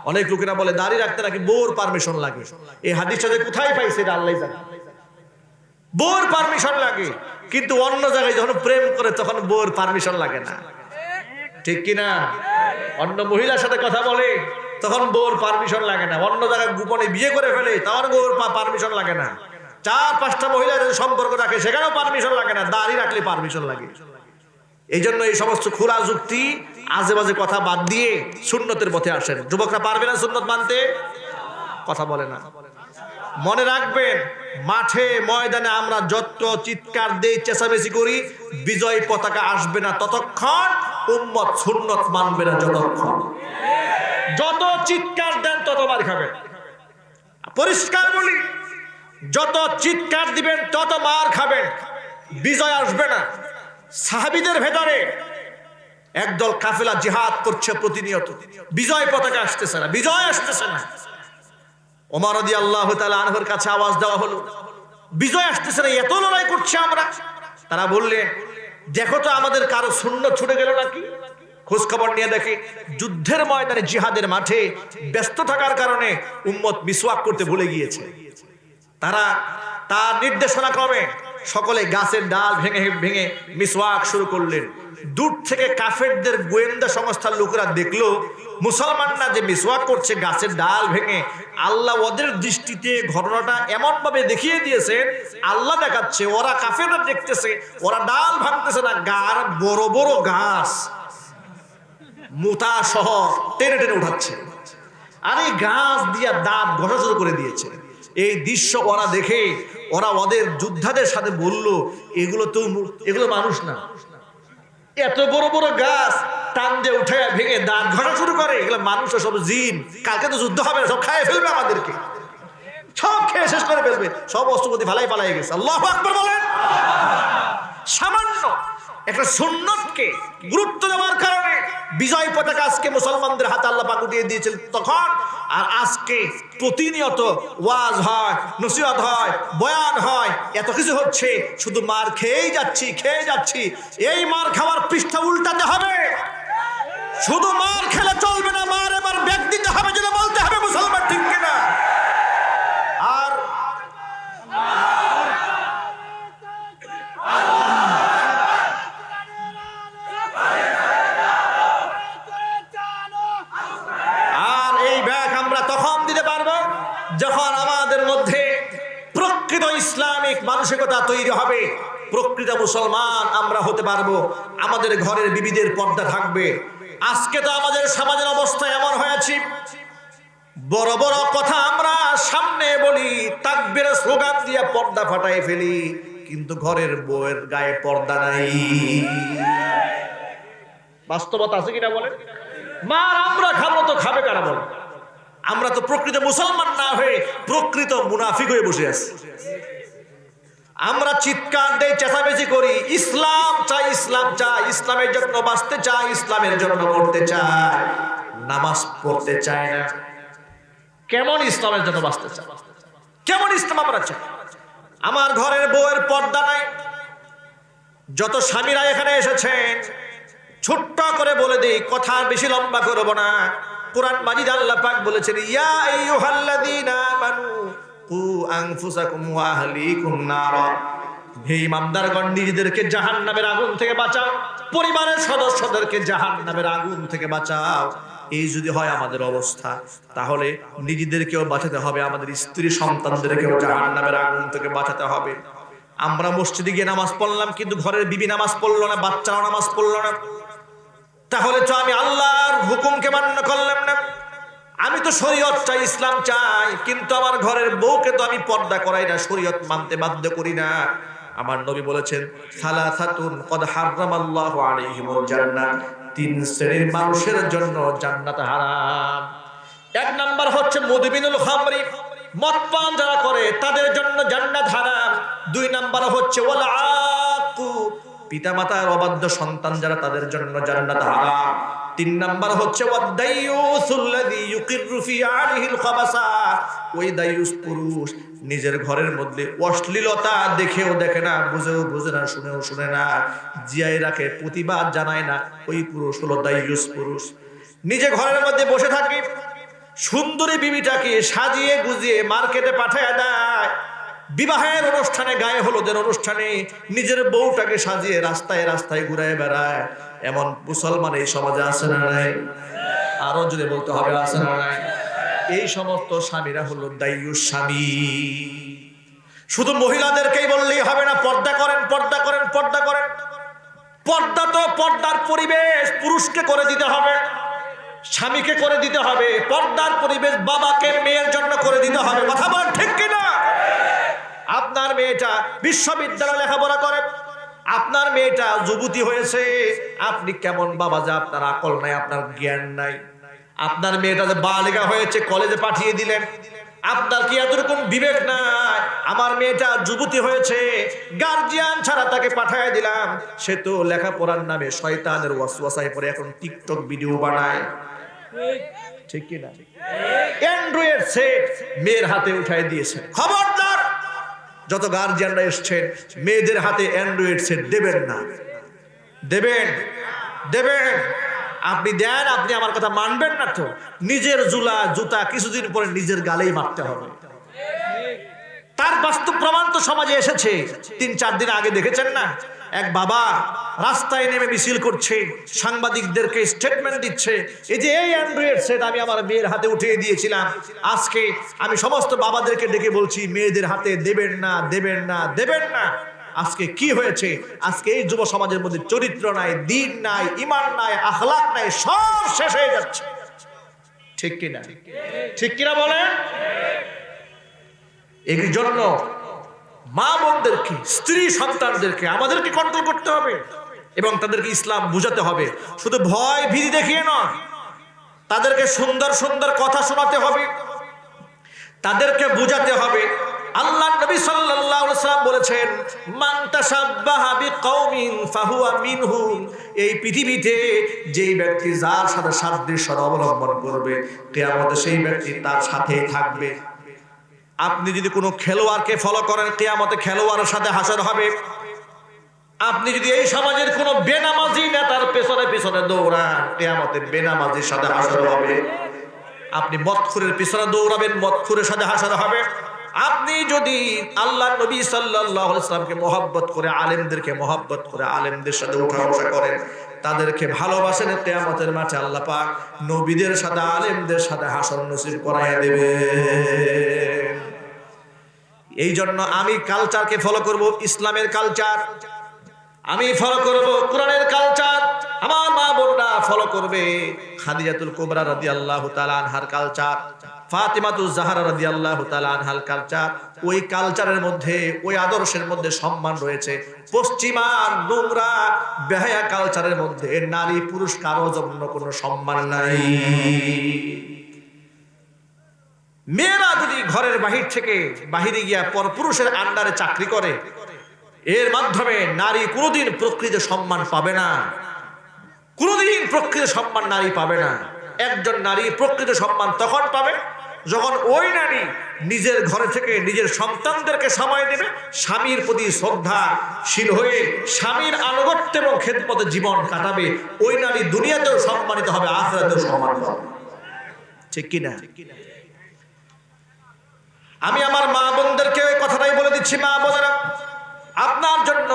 অনেক লোকেরা বলে দাড়ি রাখতে নাকি বউর পারমিশন লাগে। এই হাদিসটা যে কোথায় পাইছে এটা আল্লাহই জানে। বউর পারমিশন লাগে, কিন্তু অন্য জায়গায় যখন প্রেম করে তখন বউর পারমিশন লাগে না, ঠিক কিনা? অন্য মহিলার সাথে কথা বলে তখন বউর পারমিশন লাগে না। অন্য জায়গায় গোপনে বিয়ে করে ফেলে তখন বউর পারমিশন লাগে না। 4-5টা মহিলা যদি সম্পর্ক রাখে সেখানেও পারমিশন লাগে না, দাড়ি রাখলে পারমিশন লাগে। এই জন্য এই সমস্ত খোলা যুক্তি আজে বাজে কথা বাদ দিয়ে সুন্নতের পথে আসেন। যুবকরা পারবে না সুন্নত মানতে? কথা বলে না। মনে রাখবেন, মাঠে ময়দানে আমরা যত চিৎকার দেই, চেঁচামেচি করি, বিজয় পতাকা আসবে না ততক্ষণ, উম্মত সুন্নত মানবে না যতক্ষণ। যত চিৎকার দেন তত মার খাবেন। পরিষ্কার বলি, যত চিৎকার দিবেন তত মার খাবেন, বিজয় আসবে না। সাহাবীদের ভেতরে একদল কাফেলা জিহাদ করছে প্রতিনিয়ত, বিজয় পতাকা আসতেছে না, বিজয় আসতেছে না। ওমর রাদিয়াল্লাহু তাআলা আনহুর কাছে আওয়াজ দেওয়া হলো, বিজয় আসতেছে না, এত লড়াই করছে আমরা। তারা বললেন, দেখো তো আমাদের কারো সুন্নত ছুটে গেল নাকি। খোঁজ খবর নিয়ে দেখে যুদ্ধের ময়দানে জিহাদের মাঠে ব্যস্ত থাকার কারণে উম্মত মিসওয়াক করতে ভুলে গিয়েছে। তারা তার নির্দেশনা ক্রমে সকলে গাছের ডাল ভেঙে ভেঙে মিসওয়াক শুরু করলেন। দূর থেকে কাফেরদের গোয়েন্দা সংস্থার লোকেরা দেখলো মুসলমানরা যে মিসওয়াক করছে গাছের ডাল ভেঙে। আল্লাহ ওদের দৃষ্টিতে ঘটনাটা এমন ভাবে দেখিয়ে দিয়েছেন, আল্লাহ দেখাচ্ছে, ওরা কাফেররা দেখতেছে, ওরা ডাল ভাঙতেছে না, বড় বড় গাছ মোটা সহ টেনে টেনে উঠাচ্ছে, আর এই গাছ দিয়া দাঁত ঘষা শুরু করে দিয়েছে। এই দৃশ্য ওরা দেখে ওরা ওদের যোদ্ধাদের সাথে বলল, এগুলো মানুষ না, এত বড় বড় গাছ টান দিয়ে উঠে ভেঙে দাঁত ঘষা শুরু করে, এগুলো মানুষ, সব জিন, কালকে তো যুদ্ধ হবে, সব খাইয়ে ফেলবে, আমাদেরকে সব খেয়ে শেষ করে ফেলবে। সব অস্ত্রপতি পালাই গেছে। আল্লাহু আকবার বলেন। সামান্য একটা সুন্নতকে গুরুত্ব দেওয়ার কারণে বিজয় পতাকা আজকে মুসলমানদের হাতে আল্লাহ পাক উঠিয়ে দিয়েছিল তখন। আর আজকে প্রতিনিয়ত ওয়াজ হয়, নসিহত হয়, বয়ান হয়, এত কিছু হচ্ছে, শুধু মার খেয়েই যাচ্ছি। এই মার খাওয়ার পৃষ্ঠা উল্টাতে হবে। শুধু মার খেলে চলবে না, মার এবার ব্যাগ দিতে হবে, যেটা বলতে হবে মুসলমান, ঠিক কিনা? আর এই ব্যাগ আমরা তখন দিতে পারবো যখন আমাদের মধ্যে প্রকৃত ইসলামিক মানসিকতা তৈরি হবে, প্রকৃত মুসলমান আমরা হতে পারবো। আমাদের ঘরের বিবিদের পর্দা থাকবে। আজকে তো আমাদের সমাজের অবস্থা এমন হয়েছে, বড় বড় কথা আমরা সামনে বলি, তাকবীরের স্লোগান দিয়ে পর্দা ফাটাই ফেলি, কিন্তু ঘরের বউয়ের গায়ে পর্দা নাই। বাস্তবতা আছে কিনা বলেন? মার আমরা খাবো তো খাবে কারা বলেন? আমরা তো প্রকৃত মুসলমান না হয়ে প্রকৃত মুনাফিক হয়ে বসে আছি। আমরা চিৎকার দেই, চেঁচামেচি করি, ইসলাম চাই, ইসলামের জন্য বাঁচতে চাই, ইসলামের জন্য মরতে চাই, নামাজ পড়তে চাই না। কেমন ইসলামের জন্য বাঁচতে চাই? কেমন ইসলাম আমরা চাই? আমার ঘরের বউয়ের পর্দা নাই। যত স্বামীরা এখানে এসেছেন, ছোট্ট করে বলে দেই, কথা বেশি লম্বা করব না। কোরআন মাজিদ আল্লাহ পাক বলেছেন, ইয়া আইয়ুহাল্লাযীনা আমানু কু আনফুসাকুম ওয়া আহলিকুম নারা। হে ইমানদারগণ, নিজেদেরকে জাহান্নামের আগুন থেকে বাঁচাও, পরিবারের সদস্যদেরকে জাহান্নামের আগুন থেকে বাঁচাও। এই যদি হয় আমাদের অবস্থা, তাহলে নিজেদেরকেও বাঁচাতে হবে, আমাদের স্ত্রী সন্তানদেরকেও জাহান্নামের আগুন থেকে বাঁচাতে হবে। আমরা মসজিদে গিয়ে নামাজ পড়লাম, কিন্তু ঘরের বিবি নামাজ পড়লো না, বাচ্চারাও নামাজ পড়লো না, তাহলে তো আমি আল্লাহর হুকুমকে মান্য করলাম না। আমি তো শরীয়ত চাই, ইসলাম চাই, কিন্তু আমার ঘরের বউকে তো আমি পর্দা করাই না, শরীয়ত মানতে বাধ্য করি না। আমার নবী বলেছেন, সালাসাতুন কদ হারামাল্লাহু আলাইহিমুল জান্নাহ, তিন শ্রেণীর মানুষের জন্য জান্নাত হারাম। এক নাম্বার হচ্ছে মুদমিনুল খামরি, মদ পান যারা করে তাদের জন্য জান্নাত হারাম। দুই নাম্বার হচ্ছে ওয়াল আকু, পিতামাতার অবাধ্য সন্তান যারা, তাদের জন্য জান্নাত হারাম। তিন নাম্বার হচ্ছে ওয়াদাইয়ুসুল্লাযী ইউকিররু ফি আলিহিল খাবাসা, ওই দায়ুস পুরুষ নিজের ঘরের মধ্যে অশ্লীলতা দেখেও দেখে না, বুঝেও বুঝে না, শুনেও শুনে না, জিয়াই রাখে, প্রতিবাদ জানায় না, ওই পুরুষ হলো দায়ুস পুরুষ। নিজে ঘরের মধ্যে বসে থাকে, সুন্দরী বিবিটাকে সাজিয়ে গুজিয়ে মার্কেটে পাঠায় দেয়, বিবাহের অনুষ্ঠানে, গায়ে হলুদের অনুষ্ঠানে নিজের বউটাকে সাজিয়ে রাস্তায় রাস্তায় ঘুরায় বেড়ায়। এমন মুসলমান এই সমাজে আছে না নাই? আরো যদি বলতে হবে, আছে না নাই? এই সমস্ত স্বামীরা হলো দায়ুস স্বামী। শুধু মহিলাদেরকেই বললেই হবে না, পর্দা করেন, পর্দা করেন, পর্দা করেন। পর্দা তো পর্দার পরিবেশ পুরুষকে করে দিতে হবে, স্বামীকে করে দিতে হবে। পর্দার পরিবেশ বাবাকে মেয়ের জন্য করে দিতে হবে। কথা বল ঠিক কিনা? আপনার মেয়েটা বিশ্ববিদ্যালয়ে লেখাপড়া করে, আপনার মেয়েটা যুবতী হয়েছে, আপনি কেমন বাবা যে আপনার আকল নাই, আপনার জ্ঞান নাই। আপনার মেয়েটা যে বালিকা হয়েছে, কলেজে পাঠিয়ে দিলেন, আপনার কি এতরকম বিবেক নাই? আমার মেয়েটা যুবতী হয়েছে, গার্জিয়ান ছাড়া তাকে পাঠিয়ে দিলাম, সে তো লেখাপড়ার নামে শয়তানের ওয়াসওয়াসায় পড়ে এখন টিকটক ভিডিও বানায়, ঠিক কি না? অ্যান্ড্রয়েড সেট মেয়ের হাতে উঠাই দিয়েছে। খবরদার, যত গার্জিয়ানরা এসছেন, মেয়েদের হাতে অ্যান্ড্রয়েড সেট দেবেন না। দেবেন? দেবেন? আপনি দেন, আপনি আমার কথা মানবেন না তো নিজের জুতা কিছুদিন পরে নিজের গালেই মারতে হবে। তার বাস্তব প্রমাণ তো সমাজে এসেছে। ৩-৪ দিন আগে দেখেছেন না, এক বাবা রাস্তায় নেমে মিছিল করছে, সাংবাদিকদেরকে স্টেটমেন্ট দিচ্ছে, এই যে এই অ্যান্ড্রয়েড সেট আমি আমার মেয়ের হাতে উঠিয়ে দিয়েছিলাম, আজকে আমি সমস্ত বাবাদেরকে ডেকে বলছি মেয়েদের হাতে দেবেন না, দেবেন না, দেবেন না। আজকে কি হয়েছে? আজকে এই যুব সমাজের মধ্যে চরিত্র নাই, দ্বীন নাই, ঈমান নাই, আখলাক নাই, সব শেষ হয়ে যাচ্ছে। ঠিক কিনা? ঠিক কিনা বলেন? এই জন্য মা বোনদেরকে, স্ত্রী সন্তানদেরকে আমাদেরকে কন্ট্রোল করতে হবে এবং তাদেরকে ইসলাম বুঝাতে হবে। শুধু ভয় ভীতি দেখিয়ে নয়, তাদেরকে সুন্দর সুন্দর কথা শোনাতে হবে, তাদেরকে বুঝাতে হবে। আল্লাহ নবী সাল্লাল্লাহু আলাইহি ওয়াসাল্লাম বলেছেন, মান তাশাব্বাহা বিকওমিন ফাহুয়া মিনহুম। এই পৃথিবীতে যেই ব্যক্তি যার সাথে সাদৃশ্য অবলম্বন করবে, কিয়ামতে সেই ব্যক্তি তার সাথেই থাকবে। আপনি যদি কোনো খেলোয়াড়কে ফলো করেন, কিয়ামতে খেলোয়াড়ের সাথে হাসর হবে। আপনি যদি এই সমাজের কোনো বেনামাজি নেতার পেছনে পেছনে দৌড়ান, কিয়ামতে বেনামাজির সাথে হাসর হবে। আপনি মদখুরের পিছনে দৌড়াবেন, মদখুরের সাথে হাসর হবে। আপনি যদি আল্লাহ নবী সাল্লাল্লাহু আলাইহি ওয়াসাল্লামকে মহব্বত করে, আলেমদেরকে মহব্বত করে, আলেমদের সাথে উঠা বসা করেন, তাদেরকে ভালোবাসেন, কিয়ামতের মাঠে আল্লাহ পাক নবীদের সাথে, আলেমদের সাথে হাসর নসিব করাইয়া দেবে। এই জন্য আমি কালচারকে ফলো করব, ইসলামের কালচার আমি ফলো করব, কোরআনের কালচার আমার মা বোনরা ফলো করবে। খাদিজাতুল কুবরা রাদিয়াল্লাহু তাআলা আনহার কালচার, ফাতিমাতুজ জাহরা রাদিয়াল্লাহু তাআলা আনহার কালচার, ওই কালচারের মধ্যে, ওই আদর্শের মধ্যে সম্মান রয়েছে। পশ্চিমা নোংরা বেহায়া কালচারের মধ্যে নারী পুরুষ কারো জন্য কোনো সম্মান নাই। মেয়েরা যদি ঘরের বাহির থেকে বাহিরে গিয়া পরপুরুষের আন্ডারে চাকরি করে, এর মাধ্যমে নারী কোনোদিন প্রকৃত সম্মান পাবে না, কোনোদিন প্রকৃত সম্মান নারী পাবে না। একজন নারী প্রকৃত সম্মান তখন পাবে যখন ওই নারী নিজের ঘরে থেকে নিজের সন্তানদেরকে সময় দেবে, স্বামীর প্রতি শ্রদ্ধাশীল হয়ে স্বামীর আনুগত্য এবং খেদমতে জীবন কাটাবে। ওই নারী দুনিয়াতেও সম্মানিত হবে, আখিরাতেও সম্মানিত হবে। ঠিক কিনা? আমি আমার মা বোনদেরকে ওই কথাটাই বলে দিচ্ছি, মা বোনেরা, আপনার জন্য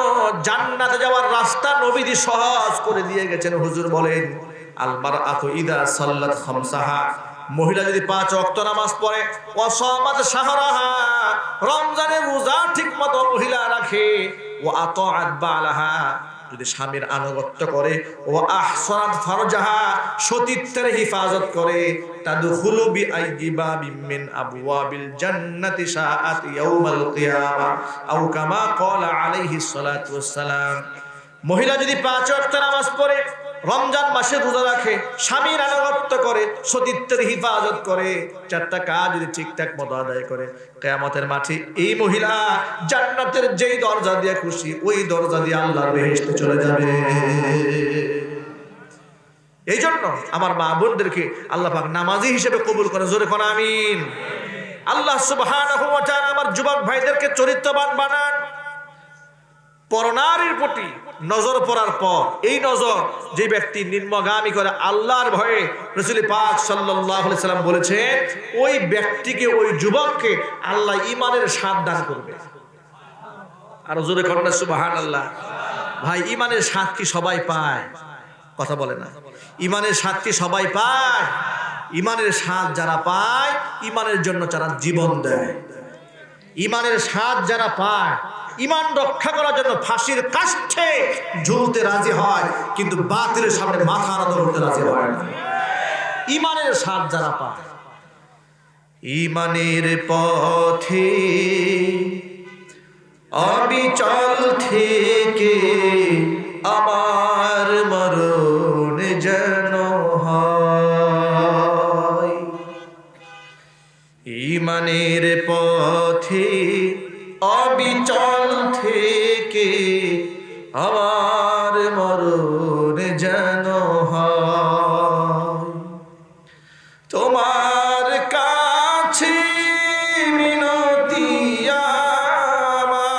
জান্নাতে যাওয়ার রাস্তা নবীজি সহজ করে দিয়ে গেছেন। হুজুর বলেন, আল মারআতু ইদা সাল্লাত খামসাহা, মহিলা যদি 5 ওয়াক্ত নামাজ পড়ে, ওয়া সামাত শাহরাহা, রমজানের রোজা ঠিকমতো মহিলা রাখে, ওয়া আতাআত বালাহা, যদি স্বামীর আনুগত্য করে, ও আহসানাত ফারজাহা, সতীত্বের হিফাজত করে, তাদখুলু বিআইয়ি বাবিম মিন আবওয়াবিল জান্নাতি শাআত ইয়াউমাল কিয়ামা আও কামা ক্বালা আলাইহিস সালাতু ওয়াস সালাম। মহিলা যদি 5 ওয়াক্ত নামাজ পড়ে, রমজান মাসে রোজা রাখে, স্বামীর আনুগত্য করে, সতীত্বের হিফাজত করে, 4টা কাজ যদি ঠিকঠাক মতো আদায় করে, কিয়ামতের মাঠে এই মহিলা জান্নাতের যেই দরজা দিয়ে খুশি ওই দরজা দিয়ে আল্লাহর বেহেশতে চলে যাবে। এই জন্য আমার মা বোনদেরকে আল্লাহ পাক নামাজি হিসেবে কবুল করে, জোরে কোন আমিন। আল্লাহ সুবহানাহু ওয়া তাআলা আমার যুবক ভাইদেরকে চরিত্রবান বানান। পরনারীর প্রতি নজর পড়ার পর এই নজর যে ব্যক্তি নিম্নগামী করে আল্লাহর ভয়ে, রাসূল পাক সাল্লাল্লাহু আলাইহি সাল্লাম বলেছেন, ওই ব্যক্তিকে, ওই যুবককে আল্লাহ ঈমানের স্বাদ দান করবে। আর জোরে কন্যা সুবহানাল্লাহ। ভাই, ঈমানের স্বাদ কি সবাই পায়? কথা বলে না। ঈমানের স্বাদ কি সবাই পায়? ঈমানের স্বাদ যারা পায়, ঈমানের জন্য যারা জীবন দেয়, ঈমানের স্বাদ যারা পায়, ঈমান রক্ষা করার জন্য ফাঁসির কাষ্ঠে ঝুলতে রাজি হয়, কিন্তু বাতিলের সামনে মাথা নত করতে রাজি হয় না। ঈমানের স্বাদ যারা পায়, ঈমানের পথে অবিচল থেকে আমার মরণ যেন হয়। ঈমানের পথে অবিচল থেকে আমার মরণ যেন হয়। তোমার কাছে মিনতি আমার,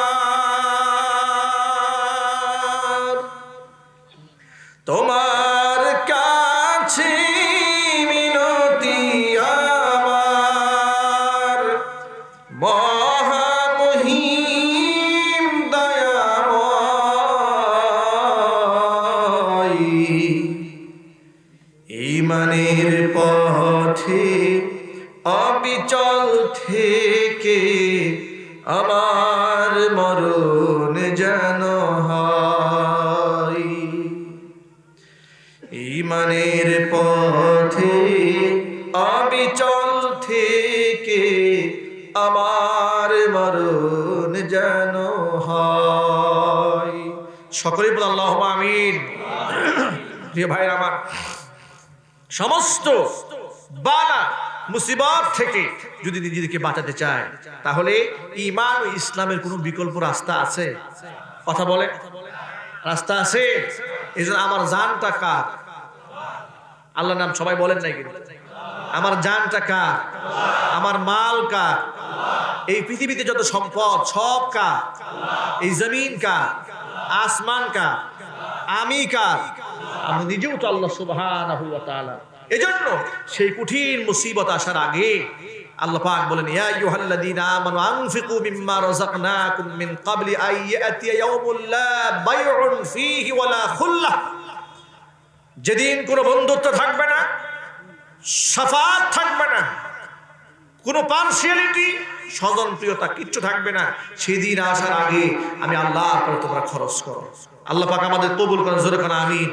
মহামহিম দয়াময়, ঈমানের পথে অবিচল থেকে আমার মরণ যেন হয়। ঈমানের পথে অবিচল থেকে আমার মরণ যেন হয়। সকলেই বলেন আল্লাহুম্মা আমিন। প্রিয় ভাইরা আমার, সমস্ত বালা মুসিবত থেকে যদি নিজেদেরকে বাঁচাতে চায়, তাহলে ঈমান ও ইসলামের কোনো বিকল্প রাস্তা আছে? কথা বলে, রাস্তা আছে? এই জন্য আমার জানটা কার? আল্লাহর নাম সবাই বলেন নাই কিন্তু। আমার জানটা কার? আমার মাল কার? এই পৃথিবীতে যত সম্পদ সব কার? এই জমিন কার? আসমান কার? আমি কার? আমি নিজেও তো আল্লাহ সুবহানাহু ওয়া তাআলা। এজন্য সেই কঠিন মুসিবত আসার আগে আল্লাহ পাক বলেন, ইয়া আইয়ুহাল্লাযীনা আমানু আনফিকু মিম্মা রাযাকনাকুম মিন ক্বাবলি আন ইয়াতিয়া ইয়াউমুল লা বাইউন ফীহি ওয়ালা খুল্লাহ। যেদিন কোনো বন্ধুত্ব থাকবে না, শাফাত থাকবে না, কোনো পার্সিয়ালিটি, স্বজনপ্রিয়তা কিচ্ছু থাকবে না, সেদিন আসার আগে আমি আল্লাহর পরে তোমরা খরচ করো। আল্লাহ পাক আমাদের কবুল করেন, জোরে কানা আমিন।